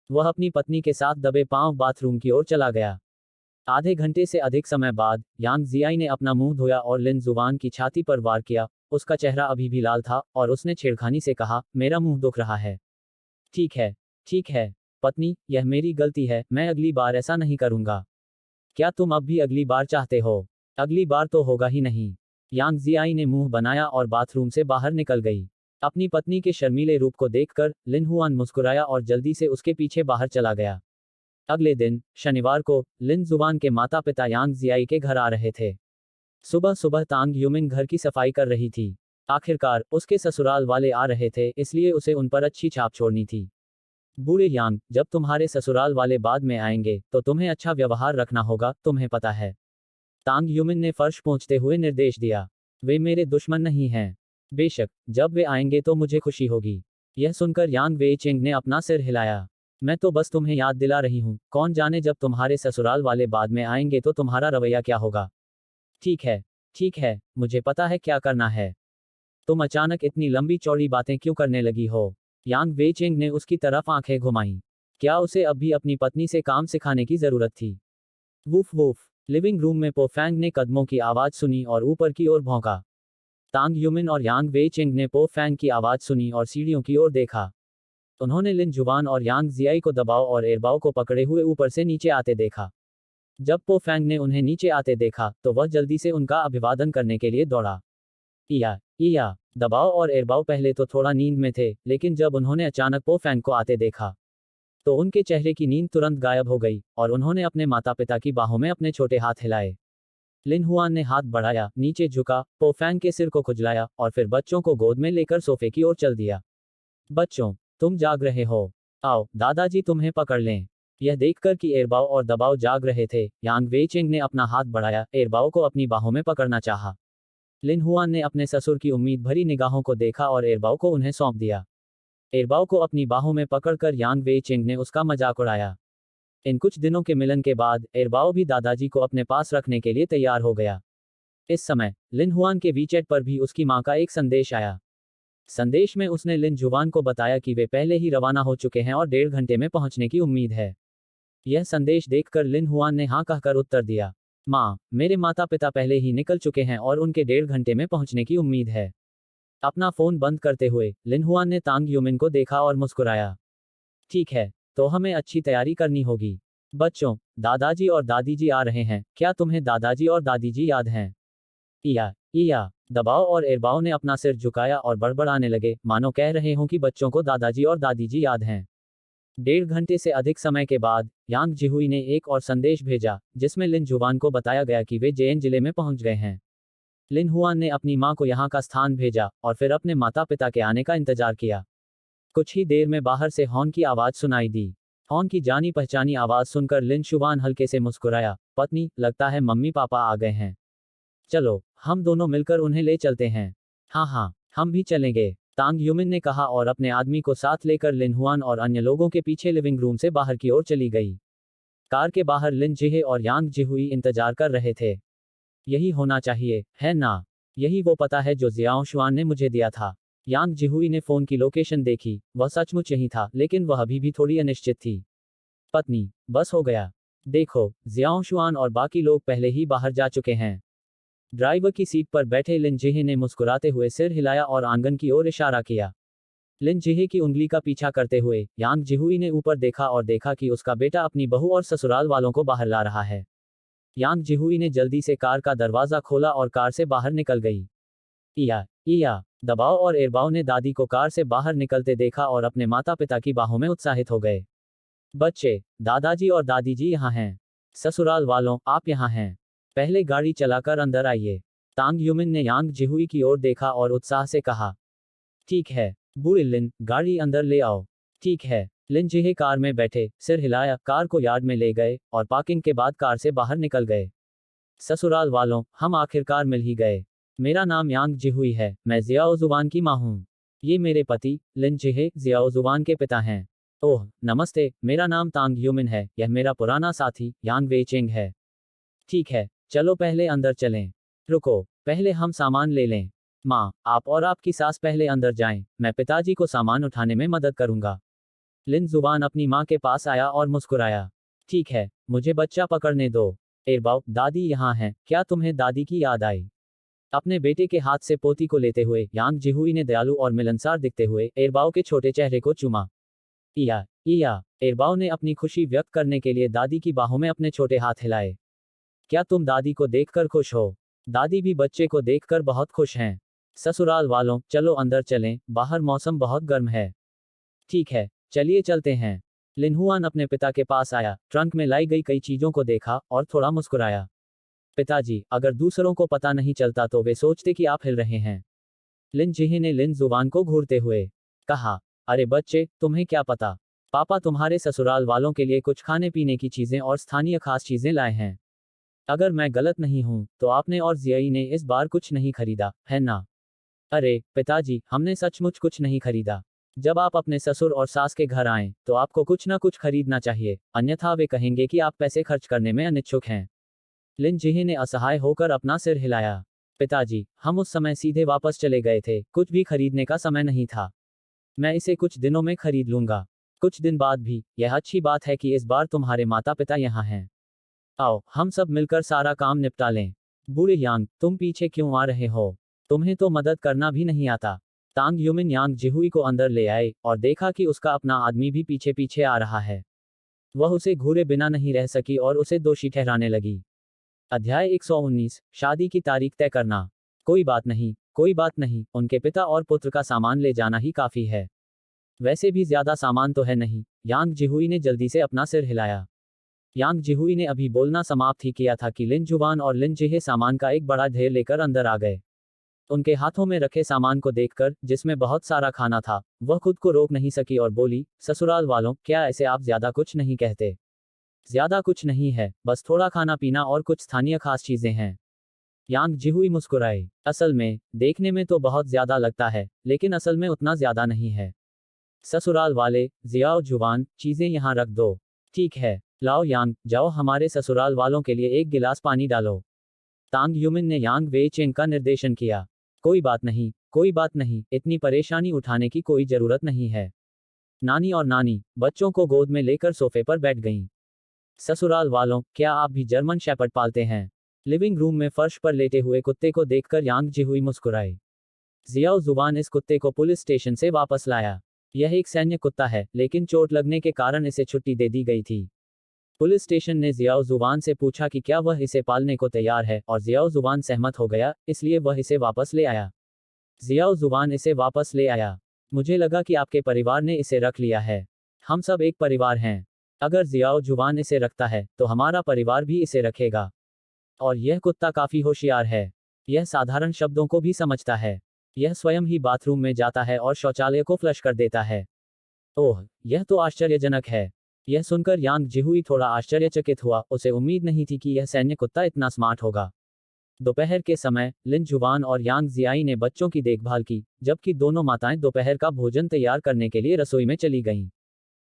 वह अपनी पत्नी के साथ दबे पांव बाथरूम की ओर चला गया। आधे घंटे से अधिक समय बाद यांग जियाई ने अपना मुंह धोया और लिन जुबान की छाती पर वार किया। उसका चेहरा अभी भी लाल था और उसने छेड़खानी से कहा, मेरा मुंह दुख रहा है। ठीक है, ठीक है पत्नी, यह मेरी गलती है, मैं अगली बार ऐसा नहीं करूंगा। क्या तुम अब भी अगली बार चाहते हो? अगली बार तो होगा ही नहीं। यांग जियाई ने मुंह बनाया और बाथरूम से बाहर निकल गई। अपनी पत्नी के शर्मीले रूप को देखकर लिन हुआन मुस्कुराया और जल्दी से उसके पीछे बाहर चला गया। अगले दिन शनिवार को लिन जुबान के माता पिता यांग जियाई के घर आ रहे थे। सुबह सुबह तांग यूमिंग घर की सफाई कर रही थी। आखिरकार उसके ससुराल वाले आ रहे थे, इसलिए उसे उन पर अच्छी छाप छोड़नी थी। बूढ़े यांग, जब तुम्हारे ससुराल वाले बाद में आएंगे तो तुम्हें अच्छा व्यवहार रखना होगा, तुम्हें पता है। तांग यूमिन ने फर्श पोंछते हुए निर्देश दिया। वे मेरे दुश्मन नहीं हैं। बेशक, जब वे आएंगे तो मुझे खुशी होगी। यह सुनकर यांग वे चेंग ने अपना सिर हिलाया। मैं तो बस तुम्हें याद दिला रही हूँ, कौन जाने जब तुम्हारे ससुराल वाले बाद में आएंगे तो तुम्हारा रवैया क्या होगा। ठीक है, मुझे पता है क्या करना है। तुम अचानक इतनी लंबी चौड़ी बातें क्यों करने लगी हो? यांग वेचेंग ने उसकी तरफ आंखें घुमाईं। क्या उसे अब भी अपनी पत्नी से काम सिखाने की जरूरत थी? Woof woof. लिविंग रूम में पो फैंग ने कदमों की आवाज सुनी और ऊपर की ओर भौंका। तांग यूमिन और यांग वेचेंग ने पो फैंग की आवाज सुनी और सीढ़ियों की ओर देखा। उन्होंने लिन जुबान और यांग जियाई को दबाव और एरबाव को पकड़े हुए ऊपर से नीचे आते देखा। जब पो फैंग ने उन्हें नीचे आते देखा तो वह जल्दी से उनका अभिवादन करने के लिए दौड़ा। इया। दबाव और एरबाव पहले तो थोड़ा नींद में थे, लेकिन जब उन्होंने अचानक पो फैंग को आते देखा तो उनके चेहरे की नींद तुरंत गायब हो गई और उन्होंने अपने माता पिता की बाहों में अपने छोटे हाथ हिलाए। लिन हुआन ने हाथ बढ़ाया, नीचे झुका, पो फैंग के सिर को खुजलाया और फिर बच्चों को गोद में लेकर सोफे की ओर चल दिया। बच्चों, तुम जाग रहे हो? आओ, दादाजी तुम्हें पकड़ लें। यह देखकर कि एरबाओ और दबाओ जाग रहे थे, यांग वेइचेंग ने अपना हाथ बढ़ाया, एरबाओ को अपनी बाहों में पकड़ना चाहा। लिन हुआन ने अपने ससुर की उम्मीद भरी निगाहों को देखा और एरबाओ को उन्हें सौंप दिया। एरबाओ को अपनी बाहों में पकड़कर यांग वेइचेंग ने उसका मजाक उड़ाया। इन कुछ दिनों के मिलन के बाद एरबाओ भी दादाजी को अपने पास रखने के लिए तैयार हो गया। इस समय लिन हुआन के वीचैट पर भी उसकी मां का एक संदेश आया। संदेश में उसने लिन जुवान को बताया कि वे पहले ही रवाना हो चुके हैं और 1.5 घंटे में पहुंचने की उम्मीद है। यह संदेश देखकर लिन हुआन ने हाँ कहकर उत्तर दिया, माँ, मेरे माता पिता पहले ही निकल चुके हैं और उनके 1.5 घंटे में पहुंचने की उम्मीद है। अपना फोन बंद करते हुए लिन हुआन ने तांग यूमिन को देखा और मुस्कुराया। ठीक है, तो हमें अच्छी तैयारी करनी होगी। बच्चों, दादाजी और दादी जी आ रहे हैं, क्या तुम्हें दादाजी और दादी जी याद हैं? इया दबाओ और एरबाओ ने अपना सिर झुकाया और बड़बड़ाने लगे, मानो कह रहे हों कि बच्चों को दादाजी और दादी जी याद हैं। 1.5 घंटे से अधिक समय के बाद यांग जिहुई ने एक और संदेश भेजा, जिसमें लिन जुवान को बताया गया कि वे जेएन जिले में पहुंच गए हैं। लिन हुआन ने अपनी मां को यहां का स्थान भेजा और फिर अपने माता पिता के आने का इंतजार किया। कुछ ही देर में बाहर से हॉर्न की आवाज सुनाई दी। हॉर्न की जानी पहचानी आवाज सुनकर लिन शुवान हल्के से मुस्कुराया, पत्नी, लगता है मम्मी पापा आ गए हैं। चलो, हम दोनों मिलकर उन्हें ले चलते हैं। हाँ हाँ, हम भी चलेंगे, तांग यूमिन ने कहा और अपने आदमी को साथ लेकर लिन हुआन और अन्य लोगों के पीछे लिविंग रूम से बाहर की ओर चली गई। कार के बाहर लिन जिहे और यांग जिहुई इंतजार कर रहे थे। यही होना चाहिए, है ना? यही वो पता है जो जियाओ शुआन ने मुझे दिया था। यांग जिहुई ने फोन की लोकेशन देखी, वह सचमुच यही था, लेकिन वह अभी भी थोड़ी अनिश्चित थी। पत्नी, बस हो गया। देखो, जियाओ शुआन और बाकी लोग पहले ही बाहर जा चुके हैं। ड्राइवर की सीट पर बैठे लिन जिहे ने मुस्कुराते हुए सिर हिलाया और आंगन की ओर इशारा किया। लिन जिहे की उंगली का पीछा करते हुए यांग जिहुई ने ऊपर देखा और देखा कि उसका बेटा अपनी बहू और ससुराल वालों को बाहर ला रहा है। यांग जिहुई ने जल्दी से कार का दरवाजा खोला और कार से बाहर निकल गई। इया दबाओ और एरबाओ ने दादी को कार से बाहर निकलते देखा और अपने माता पिता की बाहों में उत्साहित हो गए। बच्चे, दादाजी और दादी जी यहाँ हैं। ससुराल वालों, आप यहाँ हैं। पहले गाड़ी चलाकर अंदर आइए। तांग यूमिन ने यांग जिहुई की ओर देखा और उत्साह से कहा। ठीक है, बूढ़े लिन, गाड़ी अंदर ले आओ। ठीक है। लिन जिहे कार में बैठे, सिर हिलाया, कार को यार्ड में ले गए और पार्किंग के बाद कार से बाहर निकल गए। ससुराल वालों, हम आखिरकार मिल ही गए। मेरा नाम यांग जिहुई है, मैं जियाओ जुवान की मां हूं। ये मेरे पति लिन जिहे जियाओ जुवान के पिता हैं। ओह, नमस्ते, मेरा नाम तांग यूमिन है, यह मेरा पुराना साथी यांग वेइचेंग है। ठीक है, चलो पहले अंदर चलें। रुको, पहले हम सामान ले लें। माँ, आप और आपकी सास पहले अंदर जाएं, मैं पिताजी को सामान उठाने में मदद करूंगा। लिन जुबान अपनी माँ के पास आया और मुस्कुराया। ठीक है, मुझे बच्चा पकड़ने दो। एरबाओ, दादी यहाँ हैं, क्या तुम्हें दादी की याद आई? अपने बेटे के हाथ से पोती को लेते हुए यांग जिहुई ने दयालु और मिलनसार दिखते हुए एरबाओ के छोटे चेहरे को चूमा। इया एरबाओ ने अपनी खुशी व्यक्त करने के लिए दादी की बाहों में अपने छोटे हाथ हिलाए। क्या तुम दादी को देखकर खुश हो? दादी भी बच्चे को देखकर बहुत खुश हैं। ससुराल वालों, चलो अंदर चलें, बाहर मौसम बहुत गर्म है। ठीक है, चलिए चलते हैं। लिन हुआन अपने पिता के पास आया, ट्रंक में लाई गई कई चीजों को देखा और थोड़ा मुस्कुराया। पिताजी, अगर दूसरों को पता नहीं चलता तो वे सोचते कि आप हिल रहे हैं। लिन जिहे ने लिन जुबान को घूरते हुए कहा। अरे बच्चे, तुम्हें क्या पता? पापा तुम्हारे ससुराल वालों के लिए कुछ खाने पीने की चीजें और स्थानीय खास चीजें लाए हैं। अगर मैं गलत नहीं हूं, तो आपने और जियाई ने इस बार कुछ नहीं खरीदा, है ना? अरे पिताजी, हमने सचमुच कुछ नहीं खरीदा। जब आप अपने ससुर और सास के घर आएं, तो आपको कुछ ना कुछ खरीदना चाहिए, अन्यथा वे कहेंगे कि आप पैसे खर्च करने में अनिच्छुक हैं। लिन जिहे ने असहाय होकर अपना सिर हिलाया। पिताजी, हम उस समय सीधे वापस चले गए थे, कुछ भी खरीदने का समय नहीं था। मैं इसे कुछ दिनों में खरीद लूंगा। कुछ दिन बाद भी। यह अच्छी बात है कि इस बार तुम्हारे माता पिता यहाँ हैं। आओ, हम सब मिलकर सारा काम निपटा लें। बूढ़े यांग, तुम पीछे क्यों आ रहे हो? तुम्हें तो मदद करना भी नहीं आता। तांग यूमिन यांग जिहुई को अंदर ले आए और देखा कि उसका अपना आदमी भी पीछे पीछे आ रहा है। वह उसे घूरे बिना नहीं रह सकी और उसे दोषी ठहराने लगी। अध्याय 119, शादी की तारीख तय करना। कोई बात नहीं, उनके पिता और पुत्र का सामान ले जाना ही काफी है। वैसे भी ज्यादा सामान तो है नहीं। यांग जिहुई ने जल्दी से अपना सिर हिलाया। यांग जिहुई ने अभी बोलना समाप्त ही किया था कि लिन जुवान और लिन जिहे सामान का एक बड़ा ढेर लेकर अंदर आ गए। उनके हाथों में रखे सामान को देखकर, जिसमें बहुत सारा खाना था, वह खुद को रोक नहीं सकी और बोली, ससुराल वालों, क्या ऐसे आप ज्यादा कुछ नहीं कहते? ज्यादा कुछ नहीं है, बस थोड़ा खाना पीना और कुछ स्थानीय खास चीजें हैं। यांग जिहुई मुस्कुराई। असल में देखने में तो बहुत ज्यादा लगता है, लेकिन असल में उतना ज्यादा नहीं है। ससुराल वाले, जियाओ जुवान, चीजें यहाँ रख दो। ठीक है, लाओ यांग, जाओ हमारे ससुराल वालों के लिए एक गिलास पानी डालो। तांग युमिन ने यांग वे चेंग का निर्देशन किया। कोई बात नहीं, कोई बात नहीं, इतनी परेशानी उठाने की कोई जरूरत नहीं है। नानी और नानी बच्चों को गोद में लेकर सोफे पर बैठ गईं। ससुराल वालों, क्या आप भी जर्मन शेपर्ड पालते हैं? लिविंग रूम में फर्श पर लेटे हुए कुत्ते को देखकर यांग जिहुई मुस्कुराई। जियाओ जुबान इस कुत्ते को पुलिस स्टेशन से वापस लाया। यह एक सैन्य कुत्ता है, लेकिन चोट लगने के कारण इसे छुट्टी दे दी गई थी। पुलिस स्टेशन ने जियाओ जुबान से पूछा कि क्या वह इसे पालने को तैयार है, और जियाओ जुबान सहमत हो गया, इसलिए वह इसे वापस ले आया। जियाओ जुबान इसे वापस ले आया। मुझे लगा कि आपके परिवार ने इसे रख लिया है। हम सब एक परिवार हैं। अगर जियाओ जुबान इसे रखता है, तो हमारा परिवार भी इसे रखेगा। और यह कुत्ता काफी होशियार है। यह साधारण शब्दों को भी समझता है। यह स्वयं ही बाथरूम में जाता है और शौचालय को फ्लश कर देता है। ओह, यह तो आश्चर्यजनक है। यह सुनकर यांग जिहुई थोड़ा आश्चर्यचकित हुआ, उसे उम्मीद नहीं थी कि यह सैन्य कुत्ता इतना स्मार्ट होगा। दोपहर के समय लिन जुवान और यांग जियाई ने बच्चों की देखभाल की, जबकि दोनों माताएं दोपहर का भोजन तैयार करने के लिए रसोई में चली गईं।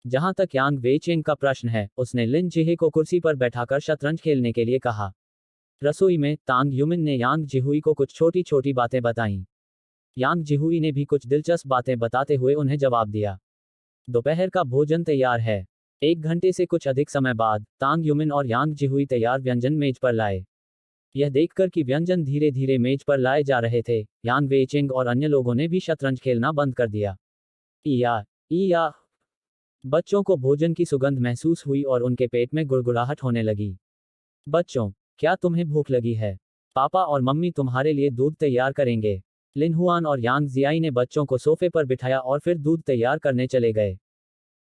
जहां तक यांग वेचेंग का प्रश्न है, उसने लिन जिहे को कुर्सी पर बैठाकर शतरंज खेलने के लिए कहा। रसोई में तांग युमिन ने यांग जिहुई को कुछ छोटी छोटी बातें बताईं। यांग जिहुई ने भी कुछ दिलचस्प बातें बताते हुए उन्हें जवाब दिया। दोपहर का भोजन तैयार है। 1 घंटे से कुछ अधिक समय बाद तांग युमिन और यांग जिहुई तैयार व्यंजन मेज पर लाए। यह देखकर कि व्यंजन धीरे धीरे मेज पर लाए जा रहे थे, यांग वेचेंग और अन्य लोगों ने भी शतरंज खेलना बंद कर दिया। इया इया बच्चों को भोजन की सुगंध महसूस हुई और उनके पेट में गुड़गुड़ाहट होने लगी। बच्चों, क्या तुम्हें भूख लगी है? पापा और मम्मी तुम्हारे लिए दूध तैयार करेंगे। लिन हुआन और यांग जियाई ने बच्चों को सोफे पर बिठाया और फिर दूध तैयार करने चले गए।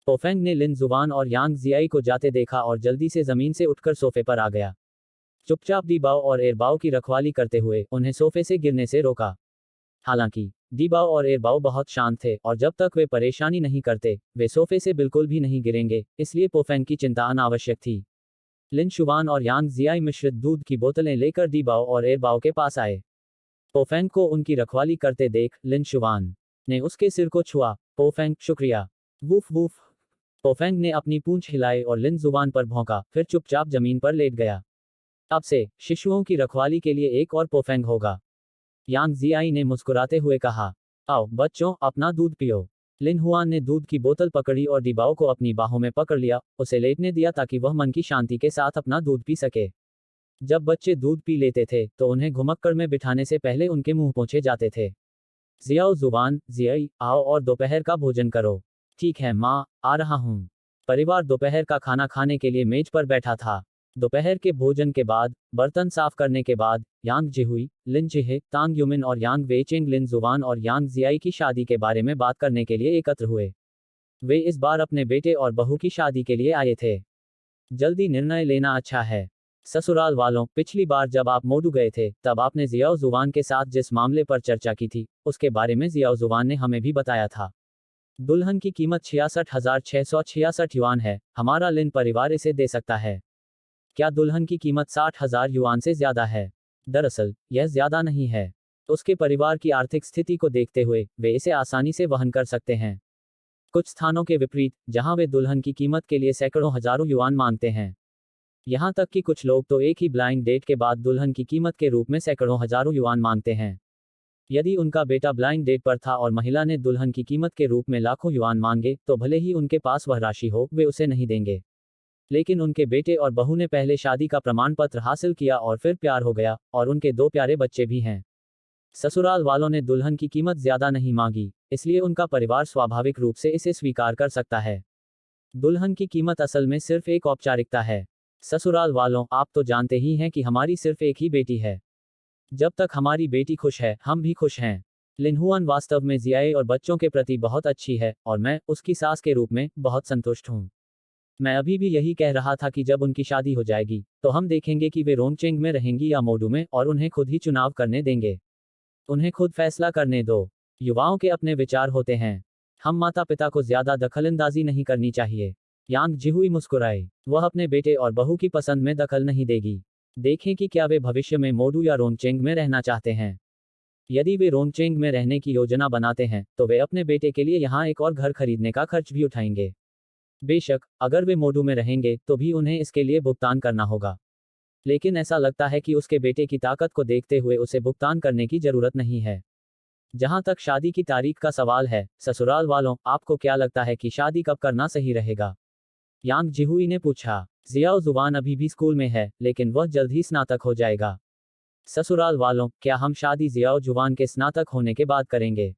पोफेंग ने लिन जुवान और यांग जियाई को जाते देखा और जल्दी से जमीन से उठकर सोफे पर आ गया। चुपचाप दीबाओ और एरबाओ की रखवाली करते हुए उन्हें सोफे से गिरने से रोका। हालांकि दीबाओ और एरबाओ बहुत शांत थे और जब तक वे परेशानी नहीं करते, वे सोफे से बिल्कुल भी नहीं गिरेंगे, इसलिए पोफेंग की चिंता अनावश्यक थी। लिन शुवान और यांग जियाई मिश्रित दूध की बोतलें लेकर दीबाओ और एरबाओ के पास आए। पोफेंग को उनकी रखवाली करते देख लिन शुवान ने उसके सिर को छुआ। पोफेंग, शुक्रिया। Woof woof. पोफेंग ने अपनी पूंछ हिलाई और लिन जुबान पर भौंका, फिर चुपचाप जमीन पर लेट गया। अब से शिशुओं की रखवाली के लिए एक और पोफेंग होगा। यांग जियाई ने मुस्कुराते हुए कहा। आओ बच्चों, अपना दूध पियो। लिन हुआन ने दूध की बोतल पकड़ी और दीबाओ को अपनी बाहों में पकड़ लिया, उसे लेटने दिया ताकि वह मन की शांति के साथ अपना दूध पी सके। जब बच्चे दूध पी लेते थे, तो उन्हें घुमक्कड़ में बिठाने से पहले उनके मुंह पोंछे जाते थे। जियाओ जुबान, जियाई, आओ और दोपहर का भोजन करो। ठीक है माँ, आ रहा हूँ। परिवार दोपहर का खाना खाने के लिए मेज पर बैठा था। दोपहर के भोजन के बाद, बर्तन साफ करने के बाद, यांग जिहुई, लिन जिहे, तांग युमिन और यांग वेचेंग लिन जुवान और यांग जियाई की शादी के बारे में बात करने के लिए एकत्र हुए। वे इस बार अपने बेटे और बहू की शादी के लिए आए थे। जल्दी निर्णय लेना अच्छा है। ससुराल वालों, पिछली बार जब आप मोडू गए थे, तब आपने जियाओ जुवान के साथ जिस मामले पर चर्चा की थी, उसके बारे में जियाओ जुवान ने हमें भी बताया था। दुल्हन की कीमत 66,666 युआन है। हमारा लिन परिवार इसे दे सकता है। क्या दुल्हन की कीमत 60,000 युआन से ज्यादा है? दरअसल, यह ज्यादा नहीं है। उसके परिवार की आर्थिक स्थिति को देखते हुए, वे इसे आसानी से वहन कर सकते हैं। कुछ स्थानों के विपरीत, जहां वे दुल्हन की कीमत के लिए सैकड़ों हजारों युआन मांगते हैं। यहां तक कि कुछ लोग तो एक ही ब्लाइंड डेट के बाद दुल्हन की कीमत के रूप में सैकड़ों हजारों युआन मांगते हैं। यदि उनका बेटा ब्लाइंड डेट पर था और महिला ने दुल्हन की कीमत के रूप में लाखों युआन मांगे, तो भले ही उनके पास वह राशि हो, वे उसे नहीं देंगे। लेकिन उनके बेटे और बहू ने पहले शादी का प्रमाण पत्र हासिल किया और फिर प्यार हो गया, और उनके 2 प्यारे बच्चे भी हैं। ससुराल वालों ने दुल्हन की कीमत ज्यादा नहीं मांगी, इसलिए उनका परिवार स्वाभाविक रूप से इसे स्वीकार कर सकता है। दुल्हन की कीमत असल में सिर्फ एक औपचारिकता है। ससुराल वालों, आप तो जानते ही हैं कि हमारी सिर्फ एक ही बेटी है। जब तक हमारी बेटी खुश है, हम भी खुश हैं। लिनहुआन वास्तव में जियाए और बच्चों के प्रति बहुत अच्छी है, और मैं, उसकी सास के रूप में, बहुत संतुष्ट हूँ। मैं अभी भी यही कह रहा था कि जब उनकी शादी हो जाएगी, तो हम देखेंगे कि वे रोंगचेंग में रहेंगी या मोडू में, और उन्हें खुद ही चुनाव करने देंगे। उन्हें खुद फैसला करने दो। युवाओं के अपने विचार होते हैं। हम माता पिता को ज्यादा दखलंदाजी नहीं करनी चाहिए। यांग जिहुई मुस्कुराए। वह अपने बेटे और बहू की पसंद में दखल नहीं देगी। देखें कि क्या वे भविष्य में मोडू या रोंगचेंग में रहना चाहते हैं। यदि वे रोंगचेंग में रहने की योजना बनाते हैं तो वे अपने बेटे के लिए यहाँ एक और घर खरीदने का खर्च भी उठाएंगे। बेशक अगर वे मोडू में रहेंगे तो भी उन्हें इसके लिए भुगतान करना होगा, लेकिन ऐसा लगता है कि उसके बेटे की ताकत को देखते हुए उसे भुगतान करने की जरूरत नहीं है। जहां तक शादी की तारीख का सवाल है, ससुराल वालों, आपको क्या लगता है कि शादी कब करना सही रहेगा? यांग जिहुई ने पूछा। जियाओ जुबान अभी भी स्कूल में है, लेकिन वह जल्द ही स्नातक हो जाएगा। ससुराल वालों, क्या हम शादी जियाओ जुबान के स्नातक होने के बाद करेंगे?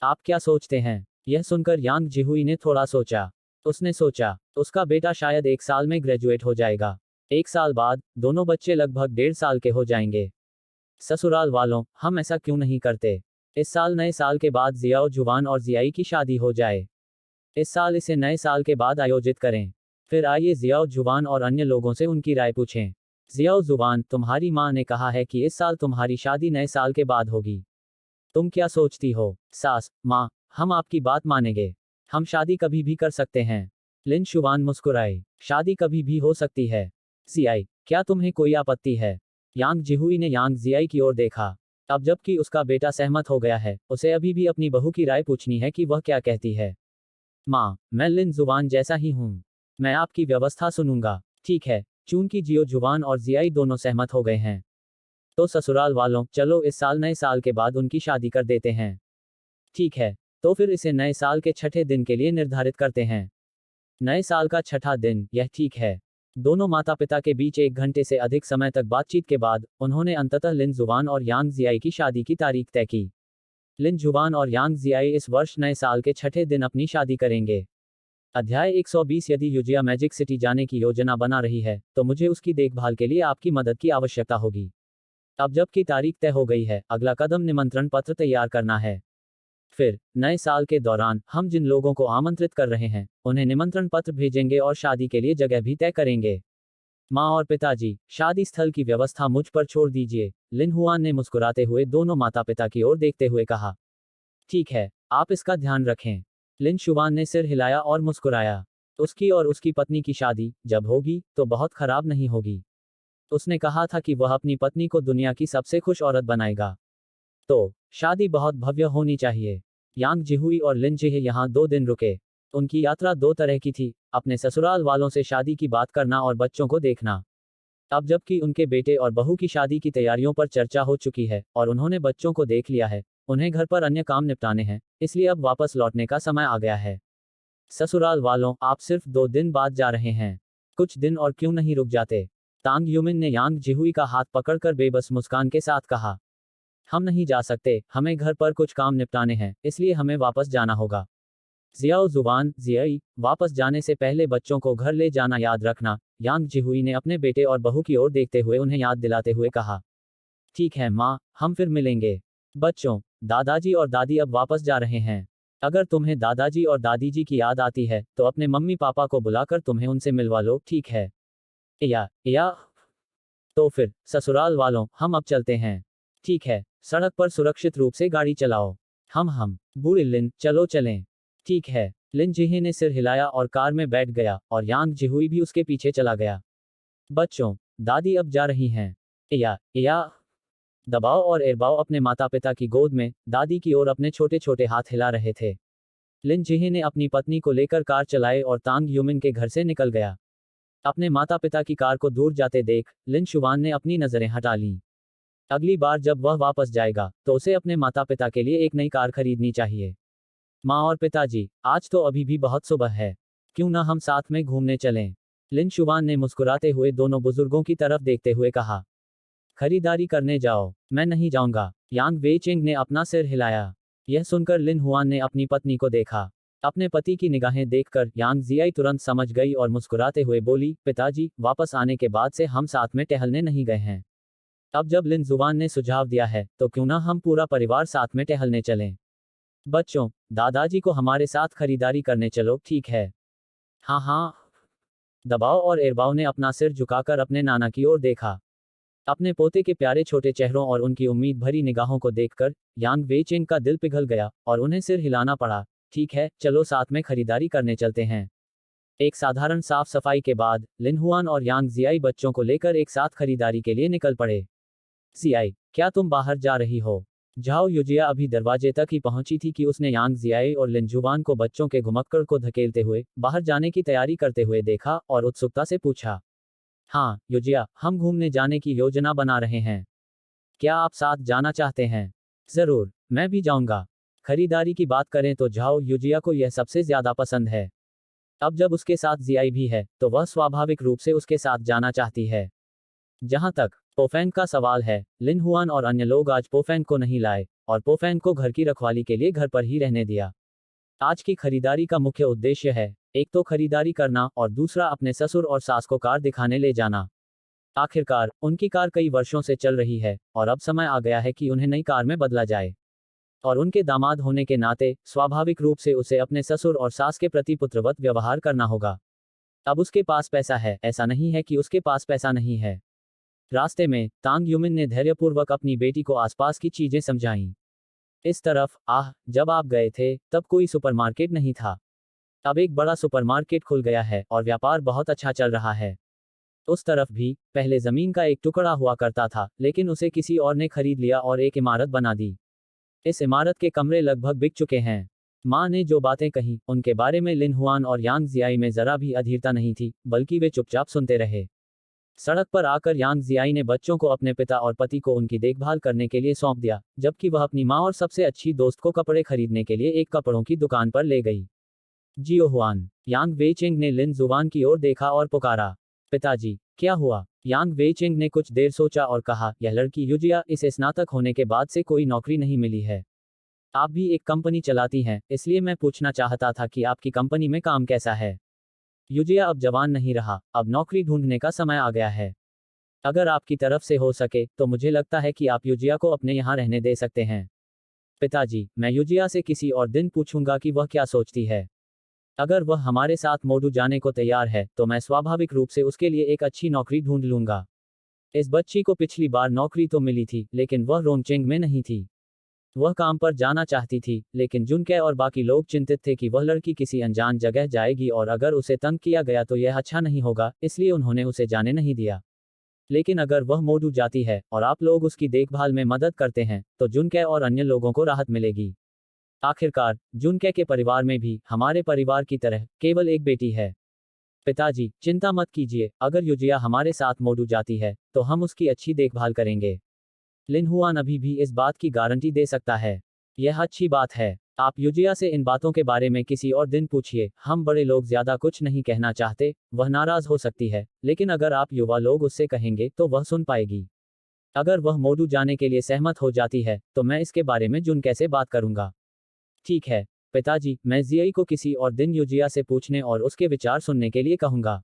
आप क्या सोचते हैं? यह सुनकर यांग जिहुई ने थोड़ा सोचा। उसने सोचा, उसका बेटा शायद 1 साल में ग्रेजुएट हो जाएगा। 1 साल बाद दोनों बच्चे लगभग 1.5 साल के हो जाएंगे। ससुराल वालों, हम ऐसा क्यों नहीं करते? इस साल नए साल के बाद जियाओ जुबान और जियाई की शादी हो जाए। इस साल इसे नए साल के बाद आयोजित करें। फिर आइए जियाओ जुबान और अन्य लोगों से उनकी राय पूछें। जियाओ जुबान, तुम्हारी माँ ने कहा है कि इस साल तुम्हारी शादी नए साल के बाद होगी। तुम क्या सोचती हो? सास, माँ, हम आपकी बात मानेंगे। हम शादी कभी भी कर सकते हैं। लिन शुवान मुस्कुराए। शादी कभी भी हो सकती है। जियाई, क्या तुम्हें कोई आपत्ति है? यांग जिहुई ने यांग जियाई की ओर देखा। अब जबकि उसका बेटा सहमत हो गया है, उसे अभी भी अपनी बहू की राय पूछनी है कि वह क्या कहती है। माँ, मैं लिन जुबान जैसा ही हूँ। मैं आपकी व्यवस्था सुनूंगा। ठीक है, चूंकि जियो जुबान और जियाई दोनों सहमत हो गए हैं, तो ससुराल वालों, चलो इस साल नए साल के बाद उनकी शादी कर देते हैं। ठीक है, तो फिर इसे नए साल के छठे दिन के लिए निर्धारित करते हैं। नए साल का छठा दिन, यह ठीक है। दोनों माता पिता के बीच 1 घंटे से अधिक समय तक बातचीत के बाद उन्होंने अंततः लिन जुबान और यांग जियाई की शादी की तारीख तय की। लिन जुबान और यांग जियाई इस वर्ष नए साल के छठे दिन अपनी शादी करेंगे। अध्याय 120। यदि युजिया मैजिक सिटी जाने की योजना बना रही है तो मुझे उसकी देखभाल के लिए आपकी मदद की आवश्यकता होगी। अब जबकि तारीख तय हो गई है, अगला कदम निमंत्रण पत्र तैयार करना है। फिर नए साल के दौरान हम जिन लोगों को आमंत्रित कर रहे हैं उन्हें निमंत्रण पत्र भेजेंगे और शादी के लिए जगह भी तय करेंगे। माँ और पिताजी, शादी स्थल की व्यवस्था मुझ पर छोड़ दीजिए, लिन हुआन ने मुस्कुराते हुए दोनों माता पिता की ओर देखते हुए कहा। ठीक है, आप इसका ध्यान रखें। लिन शुवान ने सिर हिलाया और मुस्कुराया। उसकी और उसकी पत्नी की शादी जब होगी तो बहुत खराब नहीं होगी। उसने कहा था कि वह अपनी पत्नी को दुनिया की सबसे खुश औरत बनाएगा। तो शादी बहुत भव्य होनी चाहिए। यांग जिहुई और लिन जिहे यहाँ 2 दिन रुके। उनकी यात्रा 2 तरह की थी, अपने ससुराल वालों से शादी की बात करना और बच्चों को देखना। अब जबकि उनके बेटे और बहू की शादी की तैयारियों पर चर्चा हो चुकी है और उन्होंने बच्चों को देख लिया है, उन्हें घर पर अन्य काम निपटाने हैं, इसलिए अब वापस लौटने का समय आ गया है। ससुराल वालों, आप सिर्फ 2 दिन बाद जा रहे हैं। कुछ दिन और क्यों नहीं रुक जाते? तांग यूमिन ने यांग जिहुई का हाथ पकड़कर बेबस मुस्कान के साथ कहा। हम नहीं जा सकते, हमें घर पर कुछ काम निपटाने हैं, इसलिए हमें वापस जाना होगा। जियाओ जुबान, जियाई, वापस जाने से पहले बच्चों को घर ले जाना याद रखना, यांग जिहुई ने अपने बेटे और बहू की ओर देखते हुए उन्हें याद दिलाते हुए कहा। ठीक है माँ, हम फिर मिलेंगे। बच्चों, दादाजी और दादी अब वापस जा रहे हैं। अगर तुम्हें दादाजी और दादी जी की याद आती है तो अपने मम्मी पापा को बुलाकर तुम्हें उनसे मिलवा लो, ठीक है? या तो फिर ससुराल वालों, हम अब चलते हैं। ठीक है, सड़क पर सुरक्षित रूप से गाड़ी चलाओ। हम बूढ़ी लिन, चलो चलें। ठीक है। लिन जिहे ने सिर हिलाया और कार में बैठ गया और यांग जिहुई भी उसके पीछे चला गया। बच्चों, दादी अब जा रही हैं। या दबाओ और एरबाओ अपने माता पिता की गोद में दादी की ओर अपने छोटे छोटे हाथ हिला रहे थे। लिन जिहे ने अपनी पत्नी को लेकर कार चलाए और तांग यूमिन के घर से निकल गया। अपने माता पिता की कार को दूर जाते देख लिन शुवान ने अपनी नजरें हटा लीं। अगली बार जब वह वापस जाएगा तो उसे अपने माता पिता के लिए एक नई कार खरीदनी चाहिए। माँ और पिताजी, आज तो अभी भी बहुत सुबह है, क्यों ना हम साथ में घूमने चलें? लिन शुवान ने मुस्कुराते हुए दोनों बुजुर्गों की तरफ देखते हुए कहा। खरीदारी करने जाओ, मैं नहीं जाऊंगा। यांग वेइचिंग ने अपना सिर हिलाया। यह सुनकर लिन हुआन ने अपनी पत्नी को देखा। अपने पति की निगाहें देखकर यांग जियाई तुरंत समझ गई और मुस्कुराते हुए बोली, पिताजी, वापस आने के बाद से हम साथ में टहलने नहीं गए हैं। अब जब लिन जुबान ने सुझाव दिया है तो क्यों ना हम पूरा परिवार साथ में टहलने चलें? बच्चों, दादाजी को हमारे साथ खरीदारी करने चलो, ठीक है? हाँ। दबाओ और एरबाओ ने अपना सिर झुकाकर अपने नाना की ओर देखा। अपने पोते के प्यारे छोटे चेहरों और उनकी उम्मीद भरी निगाहों को देखकर यांग वेइचिंग का दिल पिघल गया और उन्हें सिर हिलाना पड़ा। ठीक है, चलो साथ में खरीदारी करने चलते हैं। एक साधारण साफ सफाई के बाद लिनहुआन और यांग जियाई बच्चों को लेकर एक साथ खरीदारी के लिए निकल पड़े। जियाई, क्या तुम बाहर जा रही हो? झाओ युजिया अभी दरवाजे तक ही पहुंची थी कि उसने यांग जियाई और लिनजुवान को बच्चों के घुमक्कड़ को धकेलते हुए बाहर जाने की तैयारी करते हुए देखा और उत्सुकता से पूछा, हाँ युजिया, हम घूमने जाने की योजना बना रहे हैं। क्या आप साथ जाना चाहते हैं? जरूर, मैं भी जाऊंगा। खरीदारी की बात करें तो झाओ युजिया को यह सबसे ज्यादा पसंद है। अब जब उसके साथ जियाई भी है तो वह स्वाभाविक रूप से उसके साथ जाना चाहती है। जहां तक पोफैन का सवाल है, लिनहुआन और अन्य लोग आज पोफैन को नहीं लाए और पोफैन को घर की रखवाली के लिए घर पर ही रहने दिया। आज की खरीदारी का मुख्य उद्देश्य है, एक तो खरीदारी करना और दूसरा अपने ससुर और सास को कार दिखाने ले जाना। आखिरकार उनकी कार कई वर्षों से चल रही है और अब समय आ गया है कि उन्हें नई कार में बदला जाए। और उनके दामाद होने के नाते स्वाभाविक रूप से उसे अपने ससुर और सास के प्रति पुत्रवत व्यवहार करना होगा। अब उसके पास पैसा है, ऐसा नहीं है कि उसके पास पैसा नहीं है। रास्ते में तांग युमिन ने धैर्यपूर्वक अपनी बेटी को आसपास की चीजें समझाईं। इस तरफ, जब आप गए थे तब कोई सुपरमार्केट नहीं था। अब एक बड़ा सुपरमार्केट खुल गया है और व्यापार बहुत अच्छा चल रहा है। उस तरफ भी पहले जमीन का एक टुकड़ा हुआ करता था, लेकिन उसे किसी और ने खरीद लिया और एक इमारत बना दी। इस इमारत के कमरे लगभग बिक चुके हैं। माँ ने जो बातें कही उनके बारे में लिनहुआन और यांग जियाई में जरा भी अधीरता नहीं थी, बल्कि वे चुपचाप सुनते रहे। सड़क पर आकर यांग जियाई ने बच्चों को अपने पिता और पति को उनकी देखभाल करने के लिए सौंप दिया, जबकि वह अपनी माँ और सबसे अच्छी दोस्त को कपड़े खरीदने के लिए एक कपड़ों की दुकान पर ले गई। जियो हुआन, यांग वेचिंग ने लिन जुवान की ओर देखा और पुकारा, पिताजी, क्या हुआ? यांग वेचिंग ने कुछ देर सोचा और कहा, यह लड़की युजिया, इसे स्नातक होने के बाद से कोई नौकरी नहीं मिली है। आप भी एक कंपनी चलाती हैं, इसलिए मैं पूछना चाहता था कि आपकी कंपनी में काम कैसा है। युजिया अब जवान नहीं रहा, अब नौकरी ढूंढने का समय आ गया है। अगर आपकी तरफ से हो सके तो मुझे लगता है कि आप युजिया को अपने यहाँ रहने दे सकते हैं। पिताजी, मैं युजिया से किसी और दिन पूछूंगा कि वह क्या सोचती है। अगर वह हमारे साथ मोडू जाने को तैयार है तो मैं स्वाभाविक रूप से उसके लिए एक अच्छी नौकरी ढूंढ लूंगा। इस बच्ची को पिछली बार नौकरी तो मिली थी, लेकिन वह रोंगचेंग में नहीं थी। वह काम पर जाना चाहती थी, लेकिन जुनके और बाकी लोग चिंतित थे कि वह लड़की किसी अनजान जगह जाएगी और अगर उसे तंग किया गया तो यह अच्छा नहीं होगा, इसलिए उन्होंने उसे जाने नहीं दिया। लेकिन अगर वह मोडू जाती है और आप लोग उसकी देखभाल में मदद करते हैं तो जुनके और अन्य लोगों को राहत मिलेगी। आखिरकार जुनके के परिवार में भी हमारे परिवार की तरह केवल एक बेटी है। पिताजी, चिंता मत कीजिए, अगर युजिया हमारे साथ मोडू जाती है तो हम उसकी अच्छी देखभाल करेंगे। लिनहुआन अभी भी इस बात की गारंटी दे सकता है। यह अच्छी बात है। आप युजिया से इन बातों के बारे में किसी और दिन पूछिए, हम बड़े लोग ज्यादा कुछ नहीं कहना चाहते, वह नाराज हो सकती है, लेकिन अगर आप युवा लोग उससे कहेंगे तो वह सुन पाएगी। अगर वह मोडू जाने के लिए सहमत हो जाती है तो मैं इसके बारे में जुन कैसे बात करूंगा। ठीक है पिताजी, मैं जियाई को किसी और दिन युजिया से पूछने और उसके विचार सुनने के लिए कहूंगा।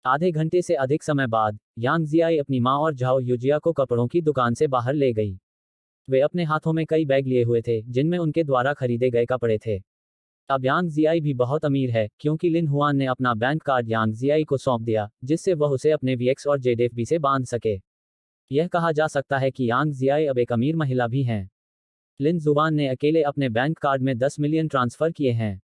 आधे घंटे से अधिक समय बाद यांग जियाई अपनी माँ और झाओ युजिया को कपड़ों की दुकान से बाहर ले गई। वे अपने हाथों में कई बैग लिए हुए थे जिनमें उनके द्वारा खरीदे गए कपड़े थे। अब यांग जियाई भी बहुत अमीर है, क्योंकि लिन हुआन ने अपना बैंक कार्ड यांग जियाई को सौंप दिया, जिससे वह उसे अपने वीएक्स और जेडेफबी से बांध सके। यह कहा जा सकता है कि यांग जियाई अब एक अमीर महिला भी हैं। लिन जुवान ने अकेले अपने बैंक कार्ड में 10 मिलियन ट्रांसफर किए हैं।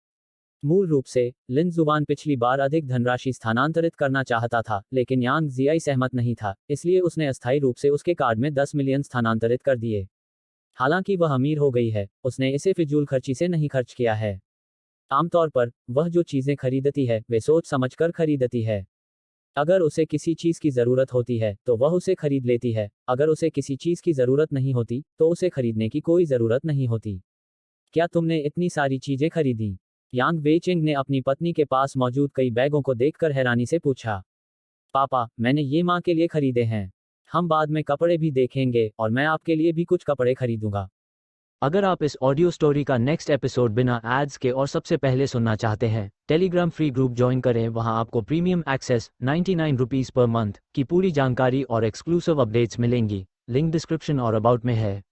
मूल रूप से लिन जुवान पिछली बार अधिक धनराशि स्थानांतरित करना चाहता था, लेकिन यांग जियाई सहमत नहीं था, इसलिए उसने अस्थायी रूप से उसके कार्ड में 10 मिलियन स्थानांतरित कर दिए। हालांकि वह अमीर हो गई है, उसने इसे फिजूल खर्ची से नहीं खर्च किया है। आमतौर पर वह जो चीजें खरीदती है वे सोच समझकर खरीदती है। अगर उसे किसी चीज की जरूरत होती है तो वह उसे खरीद लेती है, अगर उसे किसी चीज की जरूरत नहीं होती तो उसे खरीदने की कोई जरूरत नहीं होती। क्या तुमने इतनी सारी चीजें खरीदी? यांग वेचिंग ने अपनी पत्नी के पास मौजूद कई बैगों को देखकर हैरानी से पूछा। पापा, मैंने ये माँ के लिए खरीदे हैं। हम बाद में कपड़े भी देखेंगे और मैं आपके लिए भी कुछ कपड़े खरीदूंगा। अगर आप इस ऑडियो स्टोरी का नेक्स्ट एपिसोड बिना एड्स के और सबसे पहले सुनना चाहते हैं, टेलीग्राम फ्री ग्रुप ज्वाइन करें। वहां आपको premium access 99 rupees per month की पूरी जानकारी और एक्सक्लूसिव अपडेट्स मिलेंगी। लिंक डिस्क्रिप्शन और अबाउट में है।